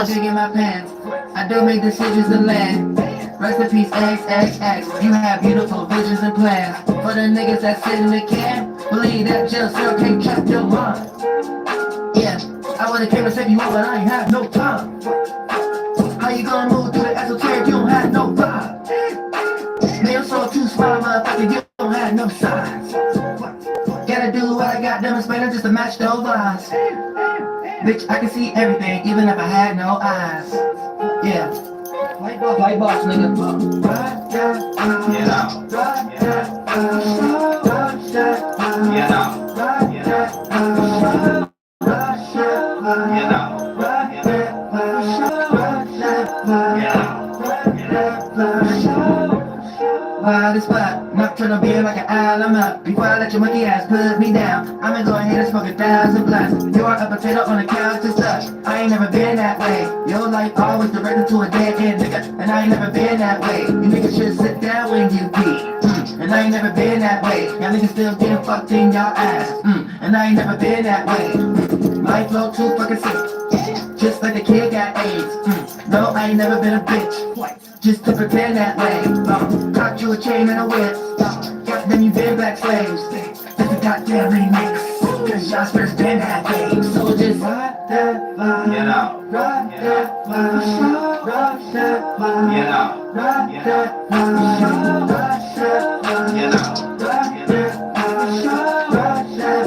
In my pants. I do make decisions to land. Rest in peace, XXX. You have beautiful visions and plans. For the niggas that sit in the can, believe that jail cell can't trap your mind. Yeah, I would've came and save you all, but I ain't have no time. How you gonna move through the esoteric? You don't have no vibe. Man, you're so too smart, motherfucker. You don't have no size. Gotta do what I got demonstrated just to match those eyes. Bitch, I can see everything, even if I had no eyes. Yeah. White box, nigga. Why this spot? Nocturnal being like an owl, I'm up. Before I let your monkey ass put me down, I'ma go ahead and smoke 1,000 blunts. You are a potato on the couch and such. I ain't never been that way. Your life always directed to a dead end, nigga. And I ain't never been that way. You niggas should sit down when you pee. And I ain't never been that way. Y'all niggas still getting fucked in y'all ass. And I ain't never been that way. My flow too fucking sick. Just like the kid got AIDS. No, I ain't never been a bitch. Just to pretend that way. Caught you a chain and a whip. Goddamn, you been black slaves. That's a goddamn remix. Cause y'all spirits been that way. So just ride that vibe. Ride that vibe. Ride that vibe. Ride that vibe. Ride that vibe. Ride that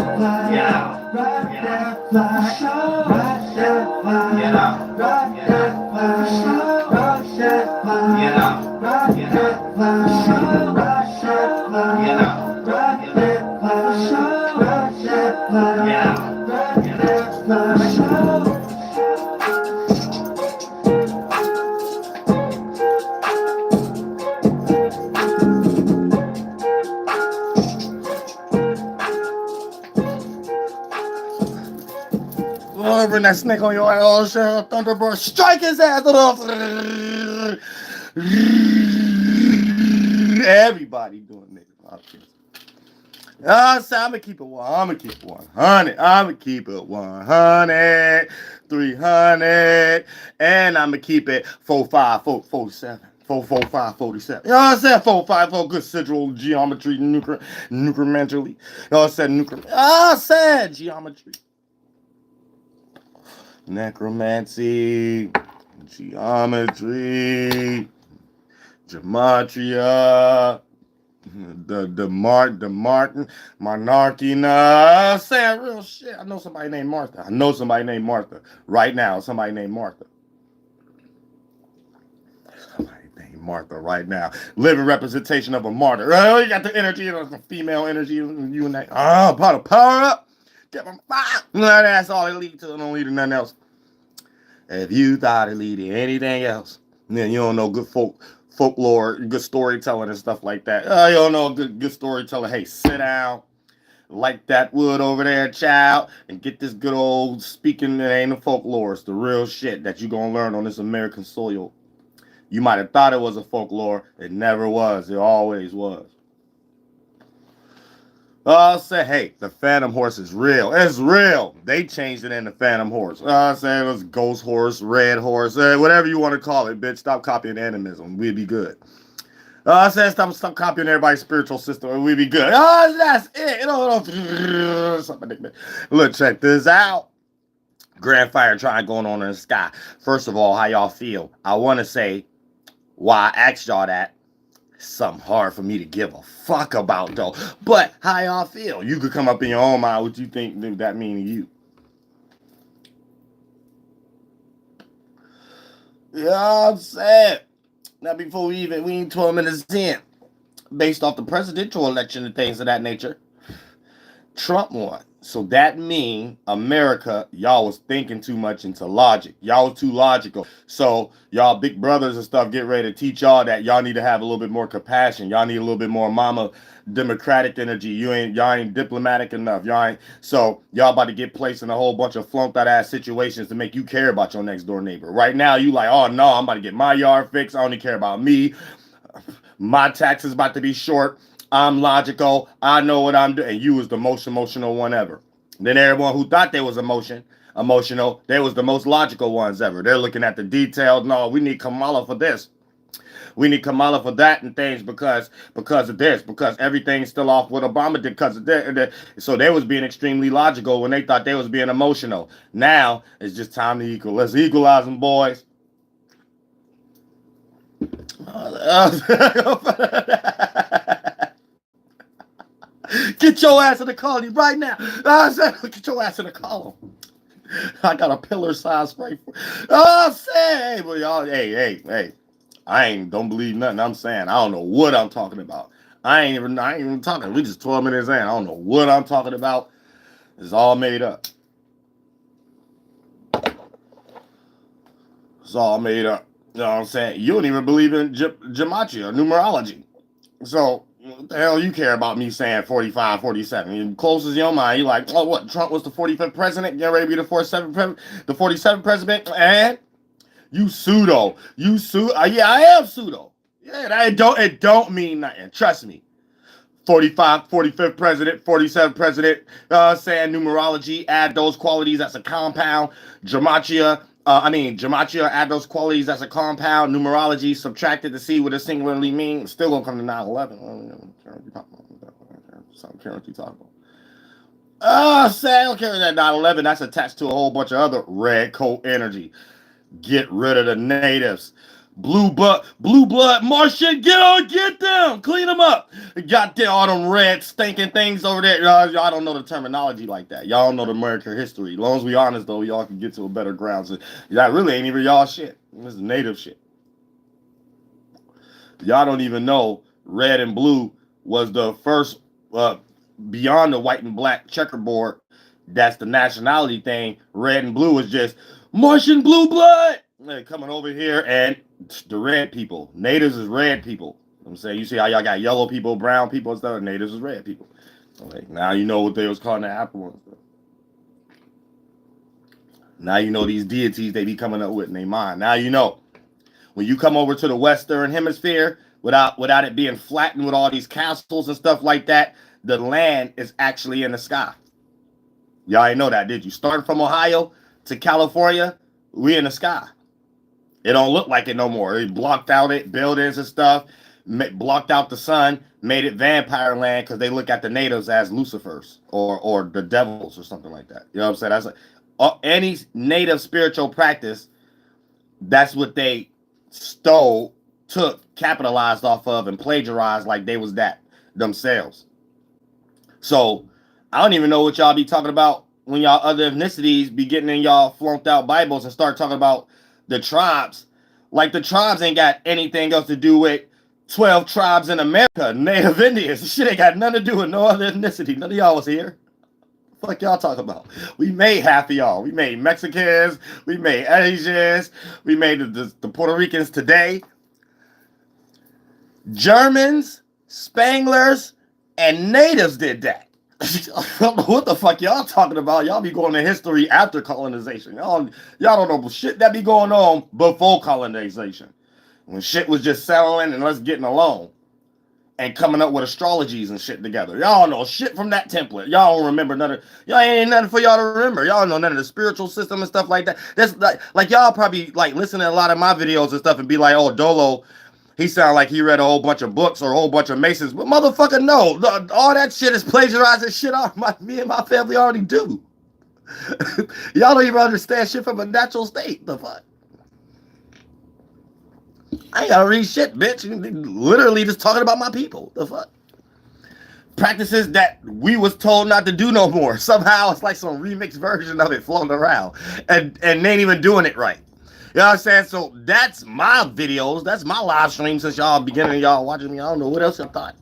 vibe. Ride that vibe. Ride that vibe. Ride that vibe. Ride that Bring that snake on your ass, Thunderbird, strike his ass off. Everybody doing it. So I'm gonna keep it 100. I'm gonna keep it 100, 300, and I'm gonna keep it 45, 47. 445, 47. You know what I'm saying? 454, good sigil geometry, nuclementally. You know what I'm saying? I said geometry. Necromancy, geometry, gematria, the Martin, monarchy. Nah, saying real shit. I know somebody named Martha. Right now, somebody named Martha. Right now. Living representation of a martyr. Oh, you got the energy, the female energy, you and that. Power up. Get them fire. That's all it leads to. It don't lead to nothing else. If you thought it lead to anything else, then you don't know good folklore, good storytelling and stuff like that. You don't know good storytelling. Hey, sit down, light that wood over there, child, and get this good old speaking. It ain't the folklore. It's the real shit that you gonna learn on this American soil. You might have thought it was a folklore. It never was. It always was. I'll say, hey, the Phantom Horse is real. It's real. They changed it into Phantom Horse. I'll say it was Ghost Horse, Red Horse, whatever you want to call it, bitch. Stop copying animism. We'd be good. I said stop copying everybody's spiritual system. We'd be good. That's it. Look, check this out. Grand fire trying going on in the sky. First of all, how y'all feel? I want to say why I asked y'all that. Something hard for me to give a fuck about though. But how y'all feel? You could come up in your own mind what you think that mean to you. You know what I'm saying? Now before we ain't 12 minutes in, based off the presidential election and things of that nature, Trump won. So that mean America, y'all was thinking too much into logic. Y'all was too logical. So y'all big brothers and stuff get ready to teach y'all that y'all need to have a little bit more compassion. Y'all need a little bit more mama democratic energy. Y'all ain't diplomatic enough. So y'all about to get placed in a whole bunch of flunked out ass situations to make you care about your next door neighbor. Right now you like, oh no, I'm about to get my yard fixed. I only care about me. My taxes about to be short. I'm logical. I know what I'm doing. And you was the most emotional one ever. Then everyone who thought they was emotional, they was the most logical ones ever. They're looking at the details. No, we need Kamala for this. We need Kamala for that and things because of this, because everything's still off what Obama did because of that. So they was being extremely logical when they thought they was being emotional. Now it's just time to equal. Let's equalize them, boys. Get your ass in the colony right now. Get your ass in the column. I got a pillar size spray for. Oh, say, but y'all, hey. Don't believe nothing I'm saying. I don't know what I'm talking about. I ain't even talking. We just 12 minutes in. I don't know what I'm talking about. It's all made up. It's all made up. You know what I'm saying? You don't even believe in gematria, numerology. So, what the hell you care about me saying 45, 47? You close as your mind. You like, oh, what? Trump was the 45th president, getting ready to be the 47th president, and you pseudo. Yeah, I am pseudo. Yeah, it don't mean nothing. Trust me. 45th president, 47th president, saying numerology, add those qualities as a compound. Gematria, add those qualities as a compound. Numerology, subtracted to see what it singularly means. Still gonna come to 9/11. Something currently talking about. Say, I don't care that 9/11. That's attached to a whole bunch of other red coat energy. Get rid of the natives. Blue blood Martian, get them, clean them up. Got all them red stinking things over there. Y'all don't know the terminology like that. Y'all don't know the American history. As long as we honest though, y'all can get to a better ground. So that really ain't even y'all shit. This is native shit. Y'all don't even know red and blue was the first beyond the white and black checkerboard. That's the nationality thing. Red and blue is just Martian blue blood. They're coming over here and the red people. Natives is red people. I'm saying, you see how y'all got yellow people, brown people and stuff. Natives is red people. Okay, now you know what they was calling the Apple ones. Now you know these deities they be coming up with in their mind. Now you know. When you come over to the Western Hemisphere, without it being flattened with all these castles and stuff like that, the land is actually in the sky. Y'all ain't know that, did you? Starting from Ohio to California, we in the sky. It don't look like it no more. They blocked out it, buildings and stuff, blocked out the sun, made it vampire land because they look at the natives as Lucifers or the devils or something like that. You know what I'm saying? That's like any native spiritual practice, that's what they stole, took, capitalized off of, and plagiarized like they was that themselves. So I don't even know what y'all be talking about when y'all other ethnicities be getting in y'all flunked out Bibles and start talking about the tribes. Like the tribes ain't got anything else to do with 12 tribes in America, Native Indians. This shit ain't got nothing to do with no other ethnicity. None of y'all was here. Fuck y'all talking about? We made half of y'all. We made Mexicans. We made Asians. We made the Puerto Ricans today. Germans, Spanglers, and natives did that. What the fuck y'all talking about? Y'all be going to history after colonization. Y'all don't know shit that be going on before colonization. When shit was just settling and us getting along and coming up with astrologies and shit together. Y'all know shit from that template. Y'all don't remember none of, y'all ain't nothing for y'all to remember. Y'all know none of the spiritual system and stuff like that. That's like y'all probably like listen to a lot of my videos and stuff and be like, oh, Dolo, he sound like he read a whole bunch of books or a whole bunch of Masons. But motherfucker, no. All that shit is plagiarizing shit me and my family already do. Y'all don't even understand shit from a natural state. The fuck? I ain't gotta read shit, bitch. Literally just talking about my people. The fuck? Practices that we was told not to do no more. Somehow it's like some remixed version of it floating around. And they ain't even doing it right. You know what I'm saying? So that's my videos. That's my live stream since y'all beginning y'all watching me. I don't know what else I thought.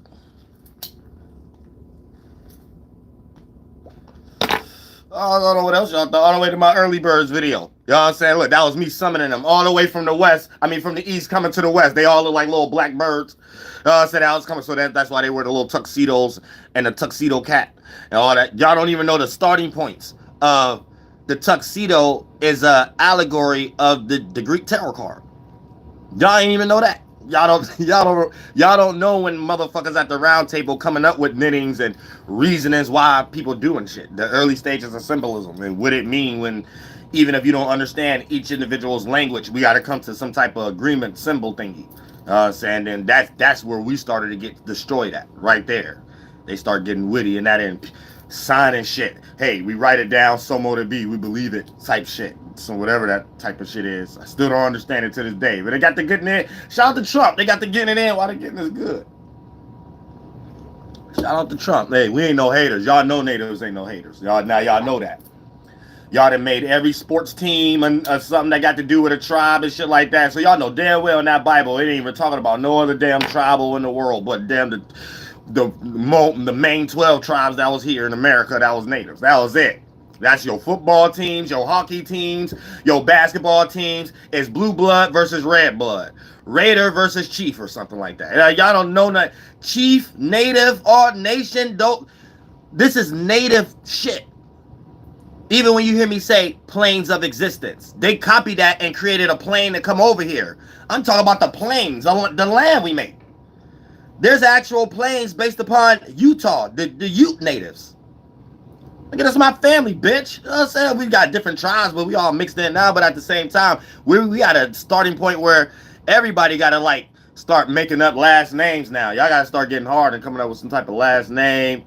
I don't know what else y'all thought. All the way to my early birds video. You know what I'm saying? Look, that was me summoning them all the way from the west. I mean, from the east coming to the west. They all look like little black birds. So that was coming. So that's why they wear the little tuxedos and the tuxedo cat and all that. Y'all don't even know the starting points. The tuxedo is a allegory of the Greek tarot card. Y'all ain't even know that. Y'all don't know when motherfuckers at the round table coming up with knittings and reasonings why people doing shit. The early stages of symbolism and what it mean when, even if you don't understand each individual's language, we got to come to some type of agreement symbol thingy. And then that's where we started to get destroyed at, right there. They start getting witty and that and signing shit. Hey, we write it down, so mote it be, we believe it, type shit. So whatever that type of shit is, I still don't understand it to this day. But they got the getting in. Shout out to Trump. They got the getting it in while they getting this good. Shout out to Trump. Hey, we ain't no haters. Y'all know natives ain't no haters. Y'all know that. Y'all done made every sports team and something that got to do with a tribe and shit like that. So y'all know damn well in that Bible, it ain't even talking about no other damn tribal in the world, but damn the main 12 tribes that was here in America that was natives. That was it. That's your football teams, your hockey teams, your basketball teams. It's blue blood versus red blood. Raider versus Chief or something like that. Y'all don't know that. Chief, native, or nation, don't. This is native shit. Even when you hear me say planes of existence, they copied that and created a plane to come over here. I'm talking about the planes, the land we make. There's actual planes based upon Utah, the Ute natives. Look at us, my family, bitch. You know what I'm saying? We got different tribes, but we all mixed in now. But at the same time, we got a starting point where everybody got to like start making up last names now. Y'all got to start getting hard and coming up with some type of last name.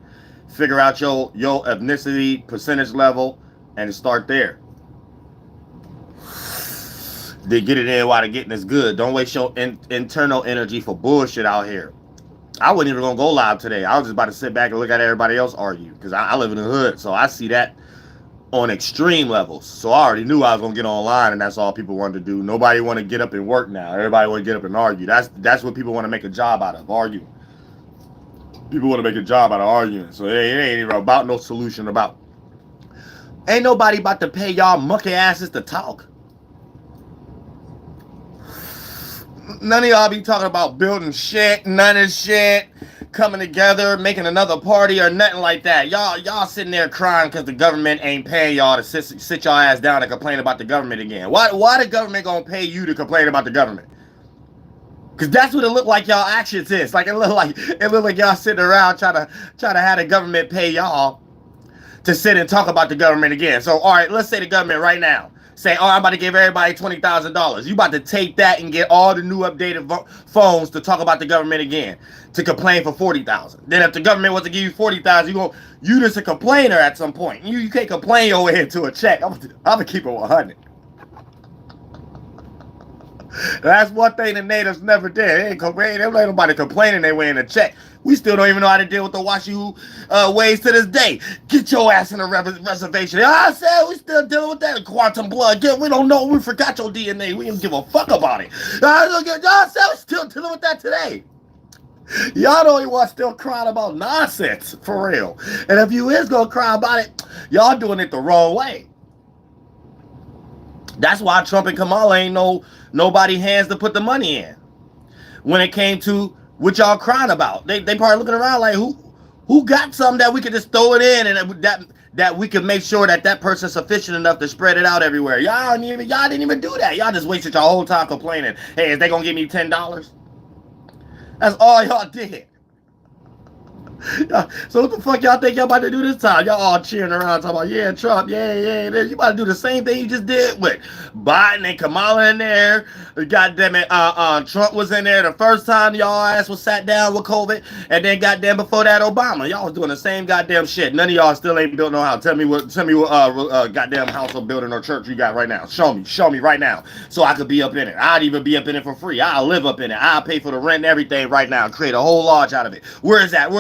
Figure out your ethnicity, percentage level, and start there. They get it in while they're getting this good. Don't waste your internal energy for bullshit out here. I wasn't even gonna go live today. I was just about to sit back and look at everybody else argue because I live in the hood, so I see that on extreme levels. So I already knew I was gonna get online, and that's all people wanted to do. Nobody want to get up and work now. Everybody want to get up and argue. That's what people want to make a job out of, arguing. People want to make a job out of arguing. So it ain't even about no solution. Ain't nobody about to pay y'all monkey asses to talk. None of y'all be talking about building shit, none of shit, coming together, making another party or nothing like that. Y'all sitting there crying because the government ain't paying y'all to sit y'all ass down and complain about the government again. Why the government gonna pay you to complain about the government? Because that's what it look like y'all actions is. Like it look like y'all sitting around trying to have the government pay y'all to sit and talk about the government again. So all right, let's say the government right now. Say, oh, I'm about to give everybody $20,000. You about to take that and get all the new updated phones to talk about the government again, to complain for $40,000. Then if the government wants to give you $40,000, you just a complainer at some point. You can't complain your way into a check. I'm gonna keep it 100. That's one thing the natives never did. They ain't nobody complaining their way in a check. We still don't even know how to deal with the Washoe ways to this day. Get your ass in a reservation. I said we still dealing with that quantum blood. We don't know. We forgot your DNA. We don't give a fuck about it. Y'all said we still dealing with that today. Y'all don't even want still crying about nonsense, for real. And if you is gonna cry about it, y'all doing it the wrong way. That's why Trump and Kamala ain't nobody hands to put the money in. When it came to what y'all crying about, they probably looking around like who got something that we could just throw it in and that we could make sure that person's sufficient enough to spread it out everywhere. Y'all didn't even do that. Y'all just wasted your whole time complaining. Hey, is they gonna give me $10? That's all y'all did. So what the fuck y'all think y'all about to do this time? Y'all all cheering around talking about, yeah, Trump, yeah. You about to do the same thing you just did with Biden and Kamala in there. Goddamn it, Trump was in there the first time y'all ass was sat down with COVID, and then goddamn before that Obama. Y'all was doing the same goddamn shit. None of y'all still ain't built no house. Tell me what goddamn house or building or church you got right now. Show me right now so I could be up in it. I'd even be up in it for free. I'll live up in it. I'll pay for the rent and everything right now and create a whole lodge out of it. Where is that?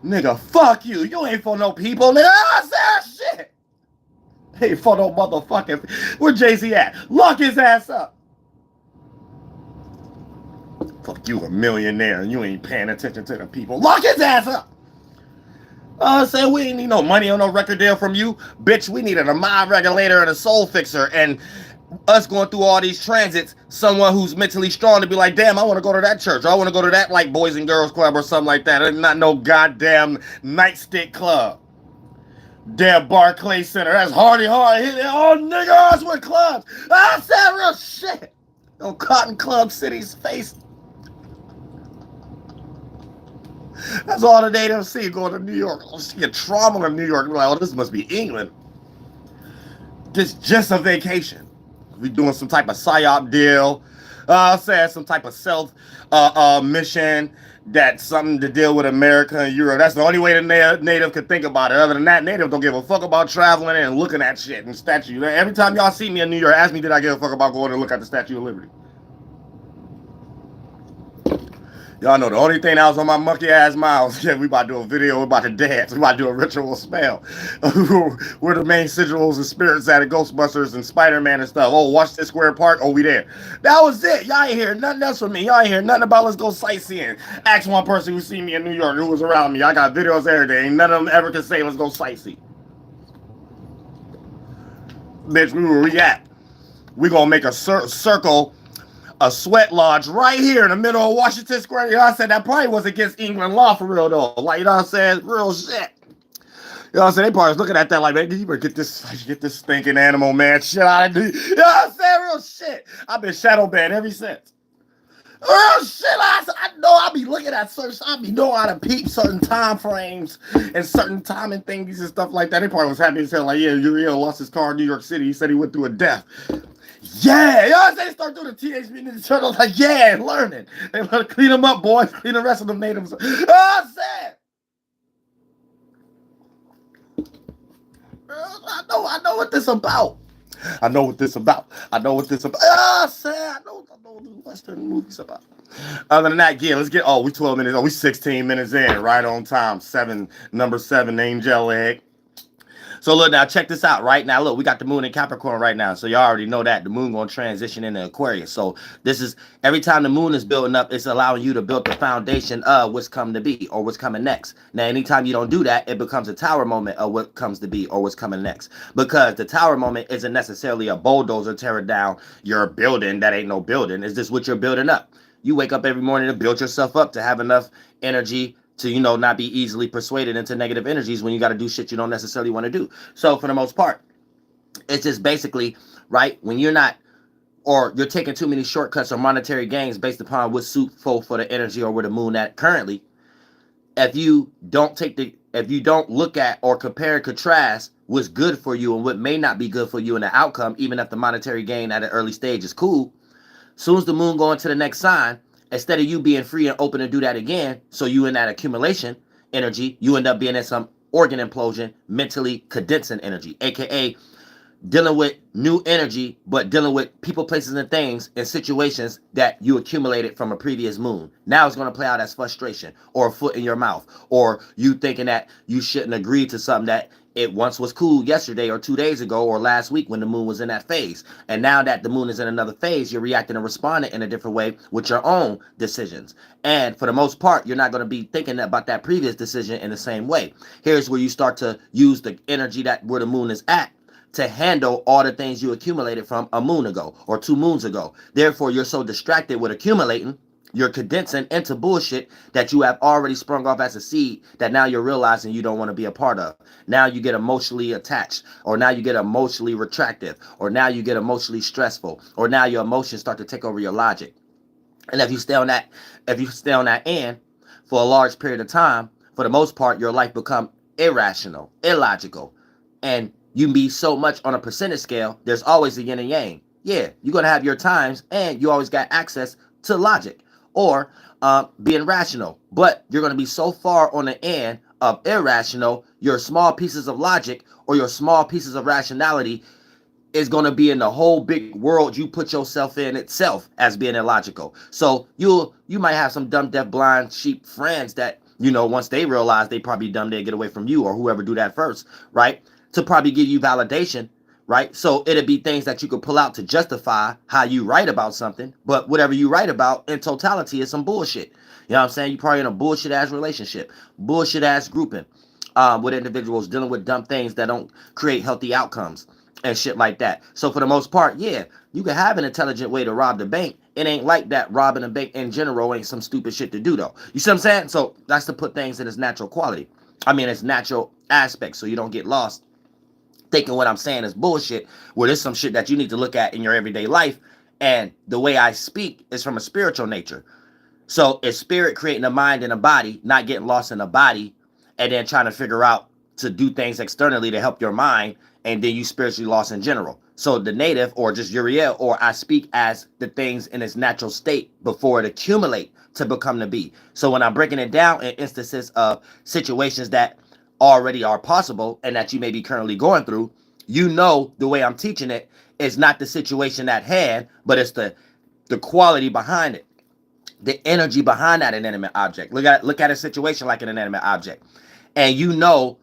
Nigga, fuck you. You ain't for no people. Nigga, shit. Ain't for no motherfucking. Where Jay-Z at? Lock his ass up. Fuck you, a millionaire, and you ain't paying attention to the people. Lock his ass up. Saying we ain't need no money or no record deal from you. Bitch, we needed a mind regulator and a soul fixer. And us going through all these transits, someone who's mentally strong to be like, damn, I want to go to that church. Or I want to go to that like Boys and Girls Club or something like that. It's not no goddamn nightstick club. Damn Barclay Center. That's hardy hard. Oh, niggas with clubs. I said real shit. No Cotton Club City's face. That's all the natives see going to New York. Oh, see a trauma in New York. We're like, oh, this must be England. This just a vacation. We doing some type of psyop deal. Saying some type of self mission. That's something to deal with America and Europe. That's the only way the native could think about it. Other than that, native don't give a fuck about traveling and looking at shit and statue. Every time y'all see me in New York, ask me, did I give a fuck about going to look at the Statue of Liberty? Y'all know the only thing that was on my monkey ass mouth. Yeah, we about to do a video. We about to dance. We about to do a ritual spell. We're the main sigils and spirits at Ghostbusters and Spider-Man and stuff. Oh, Washington Square Park. Oh, we there. That was it. Y'all ain't hear nothing else from me. Y'all ain't hear nothing about let's go sightseeing. Ask one person who seen me in New York who was around me. I got videos every day. Ain't none of them ever can say let's go sightsee. Bitch, where we at? We gonna make a circle. A sweat lodge right here in the middle of Washington Square. You know what I said? That probably was against England law for real, though. Like, you know what I'm saying? Real shit. You know what I'm saying? They probably was looking at that like, man, you better get this stinking animal, man, shit out of here. You know what I'm saying? Real shit. I've been shadow banned ever since. Real shit. I know I be looking at certain, I be knowing how to peep certain time frames and certain timing things and stuff like that. They probably was happy as hell. Like, yeah, Uriel lost his car in New York City. He said he went through a death. Yeah, you know what I'm saying? They start doing the Teenage Mutant Ninja Turtles like, yeah, learning. They want to clean them up, boys. Clean the rest of them natives. You know what I'm saying? I know what this about. I know what this about. I know what this about. I know what the Western movies about. Other than that, yeah, let's get, we 12 minutes. We 16 minutes in, right on time. Number 7, Angel Egg. So look now, check this out right now. Look, we got the moon in Capricorn right now. So y'all already know that the moon going to transition into Aquarius. So this is, every time the moon is building up, it's allowing you to build the foundation of what's coming to be or what's coming next. Now, anytime you don't do that, it becomes a tower moment of what comes to be or what's coming next. Because the tower moment isn't necessarily a bulldozer tearing down your building that ain't no building. It's just what you're building up. You wake up every morning to build yourself up to have enough energy to, you know, not be easily persuaded into negative energies when you got to do shit you don't necessarily want to do. So for the most part, it's just basically, right, when you're not, or you're taking too many shortcuts or monetary gains based upon what's suitable for the energy or where the moon at currently, if you don't look at or compare and contrast what's good for you and what may not be good for you in the outcome, even if the monetary gain at an early stage is cool, soon as the moon go into the next sign, instead of you being free and open to do that again, so you in that accumulation energy, you end up being in some organ implosion, mentally condensing energy, aka dealing with new energy, but dealing with people, places, and things and situations that you accumulated from a previous moon. Now it's going to play out as frustration or a foot in your mouth, or you thinking that you shouldn't agree to something that it once was cool yesterday or 2 days ago or last week when the moon was in that phase. And now that the moon is in another phase, you're reacting and responding in a different way with your own decisions. And for the most part, you're not going to be thinking about that previous decision in the same way. Here's where you start to use the energy that where the moon is at to handle all the things you accumulated from a moon ago or 2 moons ago. Therefore, you're so distracted with accumulating, you're condensing into bullshit that you have already sprung off as a seed that now you're realizing you don't want to be a part of. Now you get emotionally attached, or now you get emotionally retractive, or now you get emotionally stressful, or now your emotions start to take over your logic. And if you stay on that end for a large period of time, for the most part, your life become irrational, illogical, and you can be so much on a percentage scale. There's always a yin and yang. Yeah, you're going to have your times, and you always got access to logic or being rational, but you're going to be so far on the end of irrational, your small pieces of logic or your small pieces of rationality is going to be in the whole big world you put yourself in itself as being illogical. So you might have some dumb, deaf, blind sheep friends that, you know, once they realize they probably dumb, they get away from you or whoever do that first, right? To probably give you validation, right? So it'd be things that you could pull out to justify how you write about something, but whatever you write about in totality is some bullshit. You know what I'm saying? You're probably in a bullshit ass relationship, bullshit ass grouping, with individuals dealing with dumb things that don't create healthy outcomes and shit like that. So for the most part, yeah, you can have an intelligent way to rob the bank. It ain't like that robbing a bank in general ain't some stupid shit to do though. You see what I'm saying? So that's to put things in its natural quality. I mean, its natural aspect, so you don't get lost thinking what I'm saying is bullshit, where there's some shit that you need to look at in your everyday life. And the way I speak is from a spiritual nature. So it's spirit creating a mind and a body, not getting lost in a body, and then trying to figure out to do things externally to help your mind, and then you spiritually lost in general. So the native, or just Uriel, or I speak as the things in its natural state before it accumulate to become the be. So when I'm breaking it down in instances of situations that already are possible and that you may be currently going through, you know the way I'm teaching it is not the situation at hand, but it's the quality behind it, the energy behind that inanimate object. Look at a situation like an inanimate object, and you know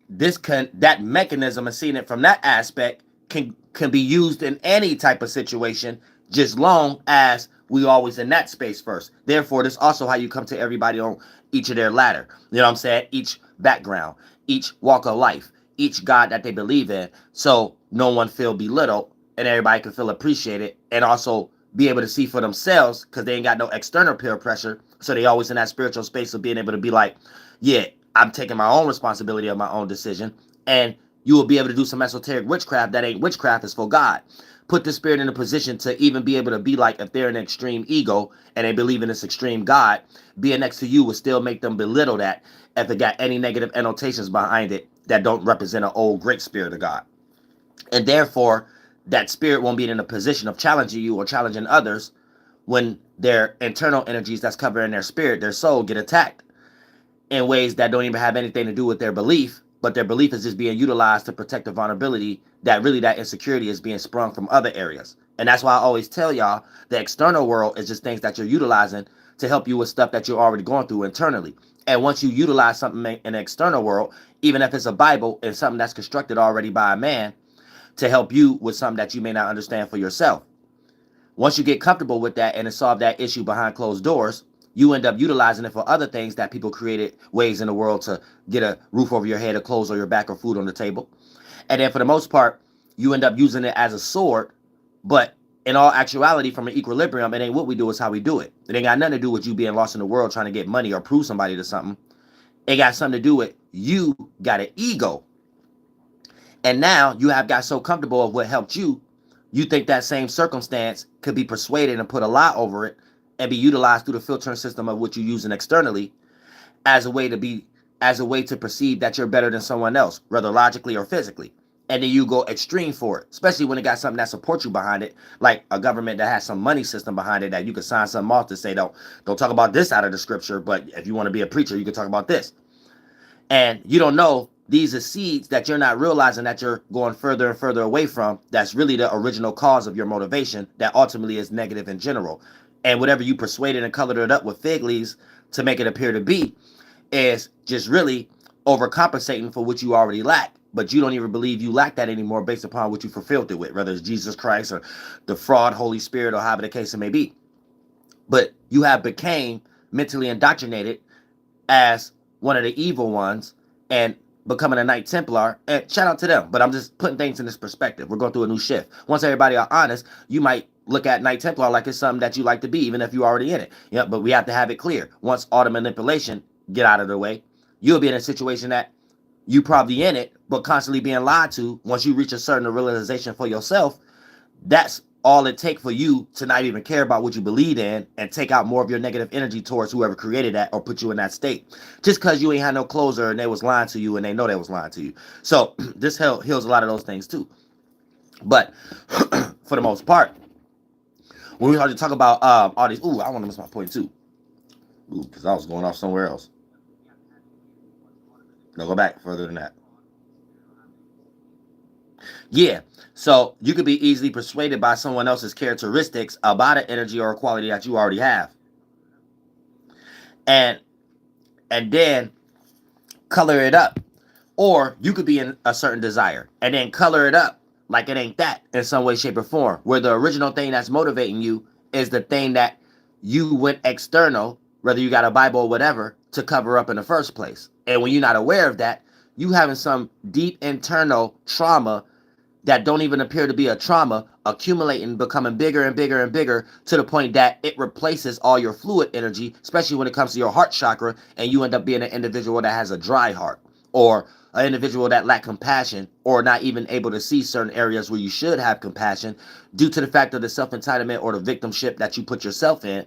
that mechanism and seeing it from that aspect can be used in any type of situation, just long as we always in that space first. Therefore, this also how you come to everybody on each of their ladder. You know what I'm saying? Each background, each walk of life, each God that they believe in, so no one feel belittled and everybody can feel appreciated, and also be able to see for themselves, because they ain't got no external peer pressure. So they always in that spiritual space of being able to be like, yeah, I'm taking my own responsibility of my own decision. And you will be able to do some esoteric witchcraft that ain't witchcraft, is for God. Put the spirit in a position to even be able to be like, if they're an extreme ego and they believe in this extreme God, being next to you will still make them belittle that if it got any negative annotations behind it that don't represent an old great spirit of God. And therefore, that spirit won't be in a position of challenging you or challenging others when their internal energies that's covering their spirit, their soul, get attacked in ways that don't even have anything to do with their belief, but their belief is just being utilized to protect the vulnerability that really that insecurity is being sprung from other areas. And that's why I always tell y'all the external world is just things that you're utilizing to help you with stuff that you're already going through internally. And once you utilize something in the external world, even if it's a Bible and something that's constructed already by a man to help you with something that you may not understand for yourself, once you get comfortable with that and solve that issue behind closed doors, you end up utilizing it for other things that people created ways in the world to get a roof over your head, or clothes on your back, or food on the table. And then for the most part, you end up using it as a sword. But in all actuality, from an equilibrium, it ain't what we do, it's how we do it. It ain't got nothing to do with you being lost in the world trying to get money or prove somebody to something. It got something to do with you got an ego. And now you have got so comfortable of what helped you, you think that same circumstance could be persuaded and put a lie over it and be utilized through the filtering system of what you're using externally as a way to perceive that you're better than someone else, whether logically or physically. And then you go extreme for it, especially when it got something that supports you behind it, like a government that has some money system behind it that you can sign something off to say, don't talk about this out of the scripture, but if you want to be a preacher, you can talk about this. And you don't know these are seeds that you're not realizing that you're going further and further away from. That's really the original cause of your motivation that ultimately is negative in general. And whatever you persuaded and colored it up with fig leaves to make it appear to be is just really overcompensating for what you already lack. But you don't even believe you lack that anymore based upon what you fulfilled it with, whether it's Jesus Christ or the fraud, Holy Spirit, or however the case it may be. But you have became mentally indoctrinated as one of the evil ones and becoming a Knight Templar, and shout out to them. But I'm just putting things in this perspective. We're going through a new shift. Once everybody are honest, you might look at Knight Templar like it's something that you like to be, even if you're already in it. Yeah, but we have to have it clear. Once all the manipulation get out of the way, you'll be in a situation that you probably in it, but constantly being lied to. Once you reach a certain realization for yourself, that's all it takes for you to not even care about what you believe in and take out more of your negative energy towards whoever created that or put you in that state. Just because you ain't had no closer and they was lying to you and they know they was lying to you. So this heals a lot of those things too. But for the most part, when we start to talk about all these, I want to miss my point too. Because I was going off somewhere else. No, go back further than that. Yeah. So you could be easily persuaded by someone else's characteristics about an energy or a quality that you already have. And then color it up. Or you could be in a certain desire and then color it up like it ain't that in some way, shape, or form. Where the original thing that's motivating you is the thing that you went external, whether you got a Bible or whatever, to cover up in the first place. And when you're not aware of that, you having some deep internal trauma that don't even appear to be a trauma, accumulating, becoming bigger and bigger and bigger to the point that it replaces all your fluid energy, especially when it comes to your heart chakra, and you end up being an individual that has a dry heart, or an individual that lack compassion, or not even able to see certain areas where you should have compassion due to the fact of the self-entitlement or the victimship that you put yourself in,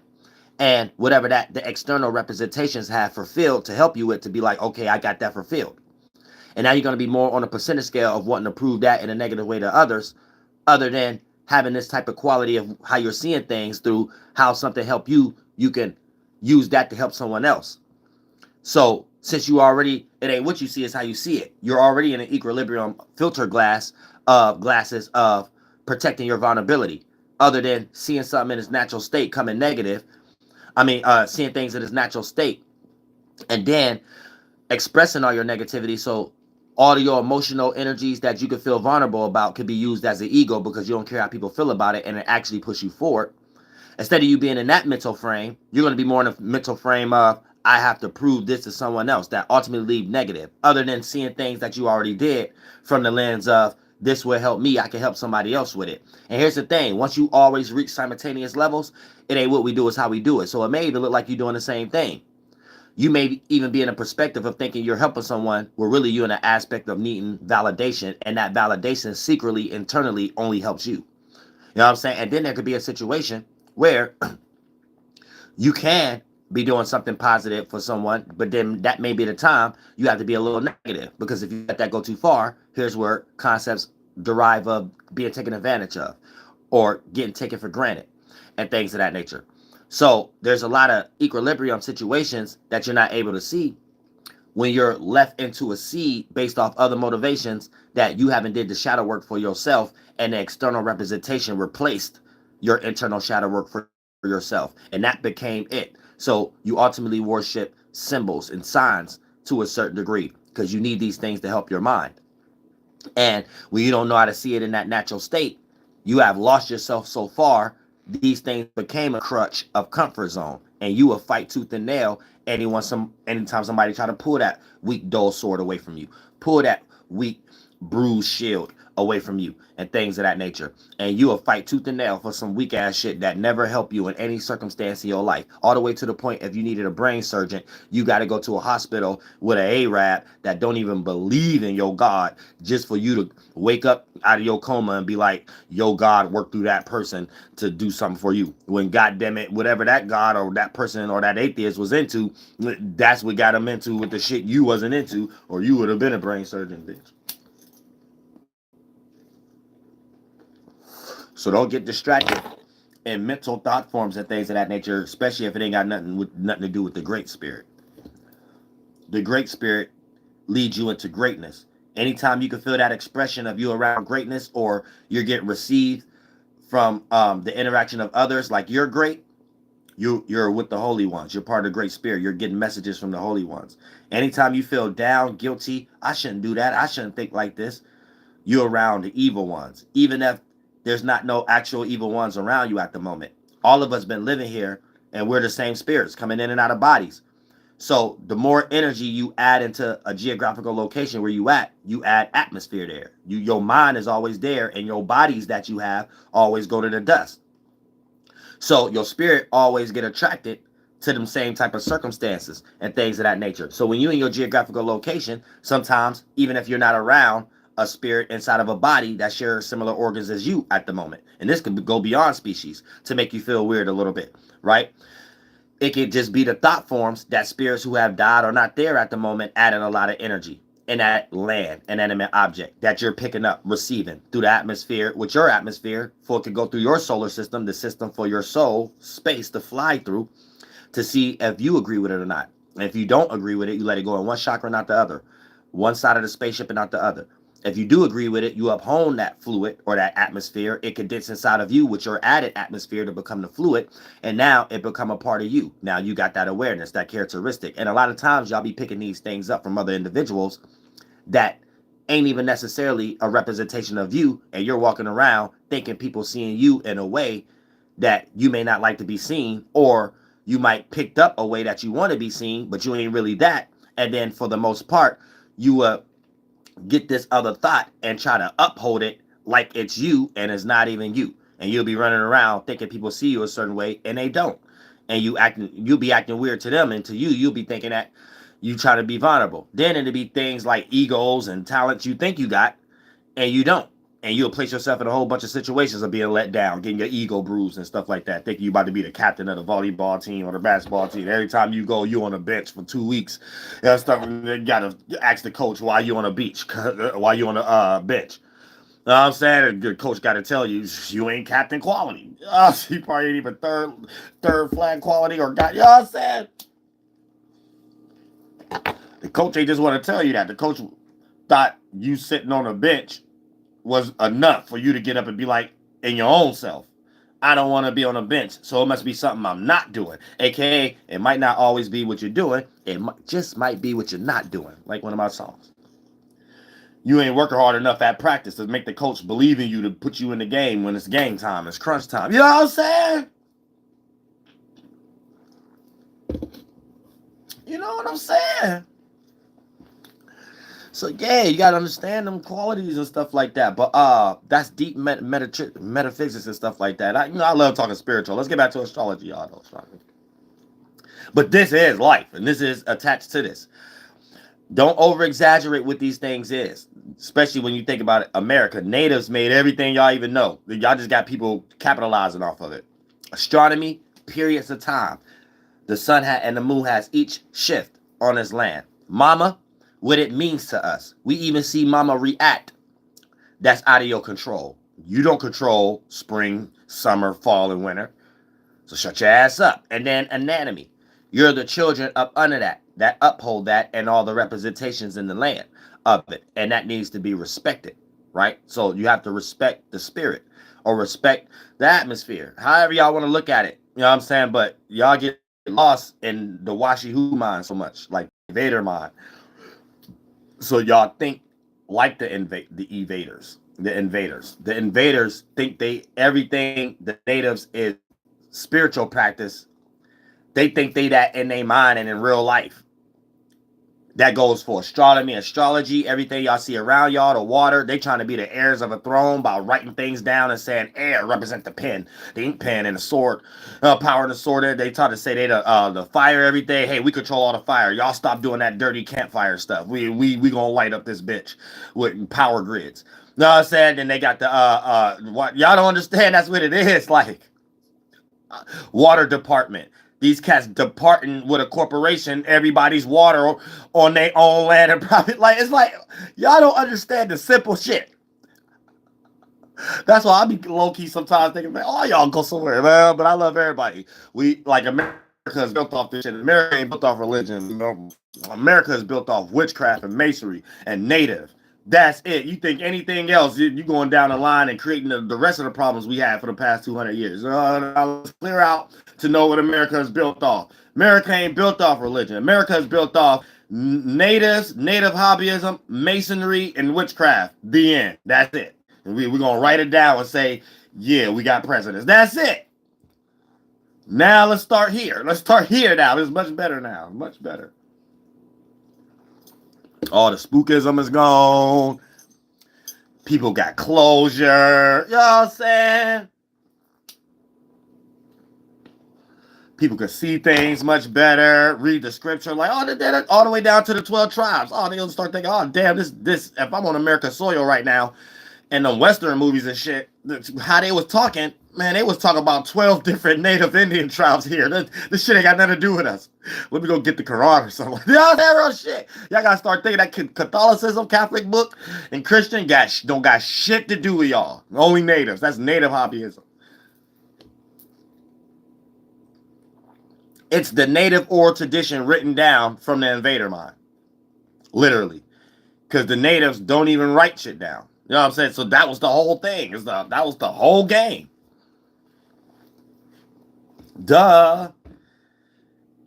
and whatever that the external representations have fulfilled to help you with, to be like, okay, I got that fulfilled. And now you're going to be more on a percentage scale of wanting to prove that in a negative way to others, other than having this type of quality of how you're seeing things through how something helped you, you can use that to help someone else. So since you already, it ain't what you see, it's how you see it. You're already in an equilibrium filter glasses of protecting your vulnerability, other than seeing something in its natural state coming negative. Seeing things in its natural state and then expressing all your negativity. So all of your emotional energies that you could feel vulnerable about could be used as an ego because you don't care how people feel about it, and it actually push you forward. Instead of you being in that mental frame, you're going to be more in a mental frame of, I have to prove this to someone else, that ultimately leave negative, other than seeing things that you already did from the lens of, this will help me, I can help somebody else with it. And here's the thing, once you always reach simultaneous levels, it ain't what we do, it's how we do it. So it may even look like you're doing the same thing. You may even be in a perspective of thinking you're helping someone, where really you're in an aspect of needing validation, and that validation secretly, internally only helps you. You know what I'm saying? And then there could be a situation where you can be doing something positive for someone, but then that may be the time you have to be a little negative, because if you let that go too far, here's where concepts derive of being taken advantage of or getting taken for granted and things of that nature. So there's a lot of equilibrium situations that you're not able to see when you're left into a seed based off other motivations that you haven't did the shadow work for yourself, and the external representation replaced your internal shadow work for yourself, and that became it. So you ultimately worship symbols and signs to a certain degree because you need these things to help your mind. And when you don't know how to see it in that natural state, you have lost yourself so far. These things became a crutch of comfort zone, and you will fight tooth and nail anytime somebody try to pull that weak dull sword away from you, pull that weak bruised shield away from you, and things of that nature. And you will fight tooth and nail for some weak ass shit that never help you in any circumstance in your life. All the way to the point, if you needed a brain surgeon, you got to go to a hospital with an Arab that don't even believe in your God, just for you to wake up out of your coma and be like, yo, God worked through that person to do something for you. When, goddamn it, whatever that God or that person or that atheist was into, that's what got him into with the shit you wasn't into, or you would have been a brain surgeon, bitch. So don't get distracted in mental thought forms and things of that nature, especially if it ain't got nothing to do with the Great Spirit. The Great Spirit leads you into greatness. Anytime you can feel that expression of you around greatness, or you're getting received from the interaction of others, like you're great, you're with the holy ones. You're part of the Great Spirit. You're getting messages from the holy ones. Anytime you feel down, guilty, I shouldn't do that, I shouldn't think like this, you're around the evil ones, even if there's not no actual evil ones around you at the moment. All of us been living here, and we're the same spirits coming in and out of bodies. So the more energy you add into a geographical location where you add atmosphere there. Your mind is always there, and your bodies that you have always go to the dust. So your spirit always get attracted to them same type of circumstances and things of that nature. So when you in your geographical location, sometimes even if you're not around a spirit inside of a body that shares similar organs as you at the moment, and this could go beyond species to make you feel weird a little bit, right? It could just be the thought forms that spirits who have died or not there at the moment added a lot of energy in that land, an inanimate object that you're picking up, receiving through the atmosphere, with your atmosphere, for it could go through your solar system, the system for your soul, space to fly through, to see if you agree with it or not. And if you don't agree with it, you let it go in one chakra, not the other. One side of the spaceship and not the other. If you do agree with it, you uphold that fluid or that atmosphere. It condenses inside of you with your added atmosphere to become the fluid. And now it become a part of you. Now you got that awareness, that characteristic. And a lot of times y'all be picking these things up from other individuals that ain't even necessarily a representation of you. And you're walking around thinking people seeing you in a way that you may not like to be seen, or you might picked up a way that you want to be seen, but you ain't really that. And then for the most part, you get this other thought and try to uphold it like it's you and it's not even you. And you'll be running around thinking people see you a certain way and they don't. And you'll be acting weird to them, and to you, you'll be thinking that you try to be vulnerable. Then it'll be things like egos and talents you think you got and you don't. And you'll place yourself in a whole bunch of situations of being let down, getting your ego bruised and stuff like that, thinking you're about to be the captain of the volleyball team or the basketball team. Every time you go, you're on the bench for 2 weeks. And stuff. You got to ask the coach why you on a beach, why you on the bench. You know what I'm saying? The coach got to tell you, you ain't captain quality. You probably ain't even third flag quality or got, you know what I'm saying? The coach ain't just want to tell you that. The coach thought you sitting on a bench was enough for you to get up and be like, in your own self, I don't want to be on a bench, so it must be something I'm not doing. AKA, it might not always be what you're doing. It just might be what you're not doing. Like one of my songs. You ain't working hard enough at practice to make the coach believe in you to put you in the game when it's game time, it's crunch time. You know what I'm saying? You know what I'm saying? So yeah, you gotta understand them qualities and stuff like that. But that's deep metaphysics and stuff like that. I love talking spiritual. Let's get back to astrology, y'all. But this is life, and this is attached to this. Don't over exaggerate what these things is, especially when you think about it. America, natives made everything y'all even know. Y'all just got people capitalizing off of it. Astronomy, periods of time. The sun and the moon has each shift on this land. Mama, what it means to us. We even see mama react. That's out of your control. You don't control spring, summer, fall, and winter. So shut your ass up. And then anatomy. You're the children up under that uphold that and all the representations in the land of it. And that needs to be respected, right? So you have to respect the spirit or respect the atmosphere. However y'all want to look at it. You know what I'm saying? But y'all get lost in the washy-who mind so much, like Vader mind. So y'all think like the invaders. The invaders think everything the natives is spiritual practice. They think they that in their mind and in real life. That goes for astronomy, astrology, everything y'all see around y'all, the water. They trying to be the heirs of a throne by writing things down and saying air represent the pen, the ink pen and the sword, power and the sword. They try to say they the fire every day. Hey, we control all the fire. Y'all stop doing that dirty campfire stuff. We gonna light up this bitch with power grids. You know what I'm saying? Then they got the what y'all don't understand. That's what it is like. Water department. These cats departing with a corporation, everybody's water on their own land and profit. Like, it's like, y'all don't understand the simple shit. That's why I be low-key sometimes thinking, man, oh, y'all go somewhere, man. But I love everybody. We, like, America is built off this shit. America ain't built off religion. You know? America is built off witchcraft and masonry and native. That's it. You think anything else, you going down the line and creating the rest of the problems we had for the past 200 years. Let's clear out to know what America is built off. America ain't built off religion. America is built off native hobbyism, masonry, and witchcraft. The end. That's it. And we're going to write it down and say, yeah, we got presidents. That's it. Now let's start here. Let's start here now. It's much better now. Much better. All the spookism is gone. People got closure. You know what I'm saying? People could see things much better, read the scripture, like, oh, they did it all the way down to the 12 tribes. Oh, they'll start thinking, oh, damn, this, if I'm on American soil right now, and the Western movies and shit, how they was talking, man, they was talking about 12 different native Indian tribes here. This shit ain't got nothing to do with us. Let me go get the Quran or something. Y'all that real shit. Y'all gotta start thinking that Catholicism, Catholic book, and Christian don't got shit to do with y'all. Only natives. That's native hobbyism. It's the native oral tradition written down from the invader mind. Literally. Because the natives don't even write shit down. You know what I'm saying? So that was the whole thing. That was the whole game. Duh.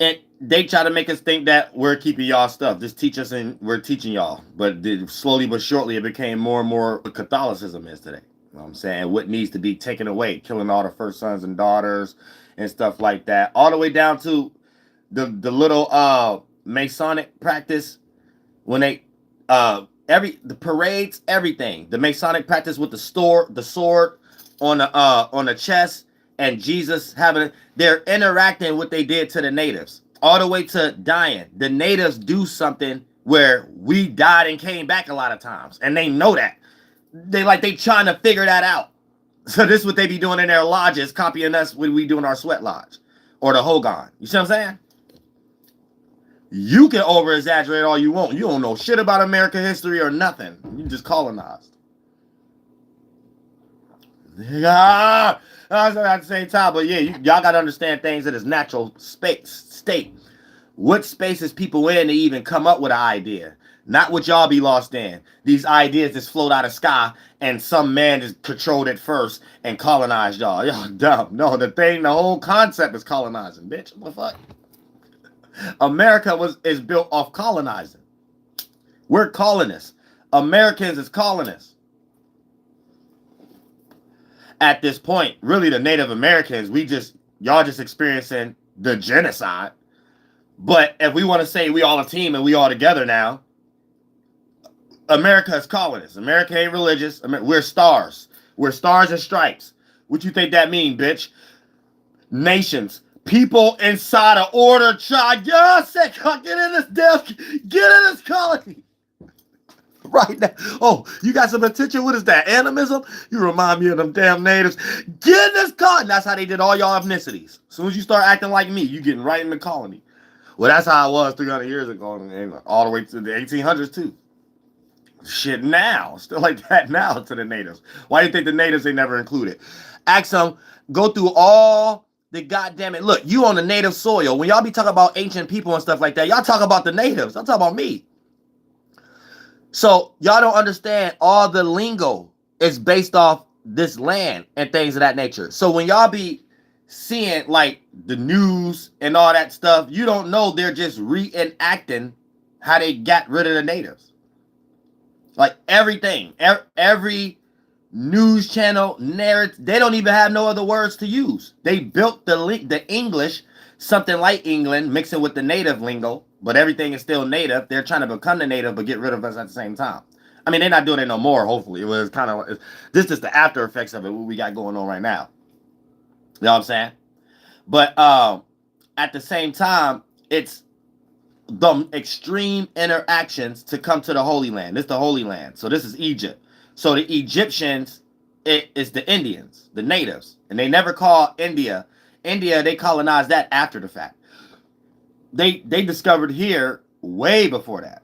And they try to make us think that we're keeping y'all stuff. Just teach us and we're teaching y'all. But slowly but shortly, it became more and more what Catholicism is today. You know what I'm saying? What needs to be taken away. Killing all the first sons and daughters and stuff like that. All the way down to the little Masonic practice when they the parades, everything. The Masonic practice with the sword on the chest, and Jesus they're interacting what they did to the natives, all the way to dying. The natives do something where we died and came back a lot of times, and they know that. They trying to figure that out. So this is what they be doing in their lodges, copying us when we do in our sweat lodge or the Hogan. You see what I'm saying? You can over exaggerate all you want. You don't know shit about American history or nothing. You just colonized. Yeah, at the same time, but yeah, y'all gotta understand things in its natural state. What space is people in to even come up with an idea? Not what y'all be lost in. These ideas just float out of sky and some man just controlled it first and colonized y'all. Y'all dumb. No, the whole concept is colonizing, bitch. What the fuck? America is built off colonizing. We're colonists. Americans is colonists. At this point, really the Native Americans, y'all just experiencing the genocide. But if we want to say we all a team and we all together now, America is colonists. America ain't religious. We're stars. We're stars and stripes. What you think that mean, bitch? Nations. People inside of order tribe. Get in this desk. Get in this colony. Right now. Oh, you got some attention? What is that? Animism? You remind me of them damn natives. Get in this colony. That's how they did all y'all ethnicities. As soon as you start acting like me, you getting right in the colony. Well, that's how it was 300 years ago, and all the way to the 1800s too. Shit now. Still like that now to the natives. Why do you think the natives they never included? Ask them, go through all the goddamn it. Look, you on the native soil. When y'all be talking about ancient people and stuff like that, y'all talk about the natives. I'm talking about me. So y'all don't understand all the lingo is based off this land and things of that nature. So when y'all be seeing like the news and all that stuff, you don't know they're just reenacting how they got rid of the natives. Like everything, every news channel, narrative, they don't even have no other words to use. They built the English, something like England, mixing with the native lingo, but everything is still native. They're trying to become the native, but get rid of us at the same time. I mean, they're not doing it no more, hopefully. It was kind of, this is the after effects of it, what we got going on right now. You know what I'm saying? But at the same time, it's the extreme interactions to come to the Holy Land. This is the Holy Land. So this is Egypt. So the Egyptians, it is the Indians, the natives. And they never call India. India, they colonized that after the fact. They discovered here way before that.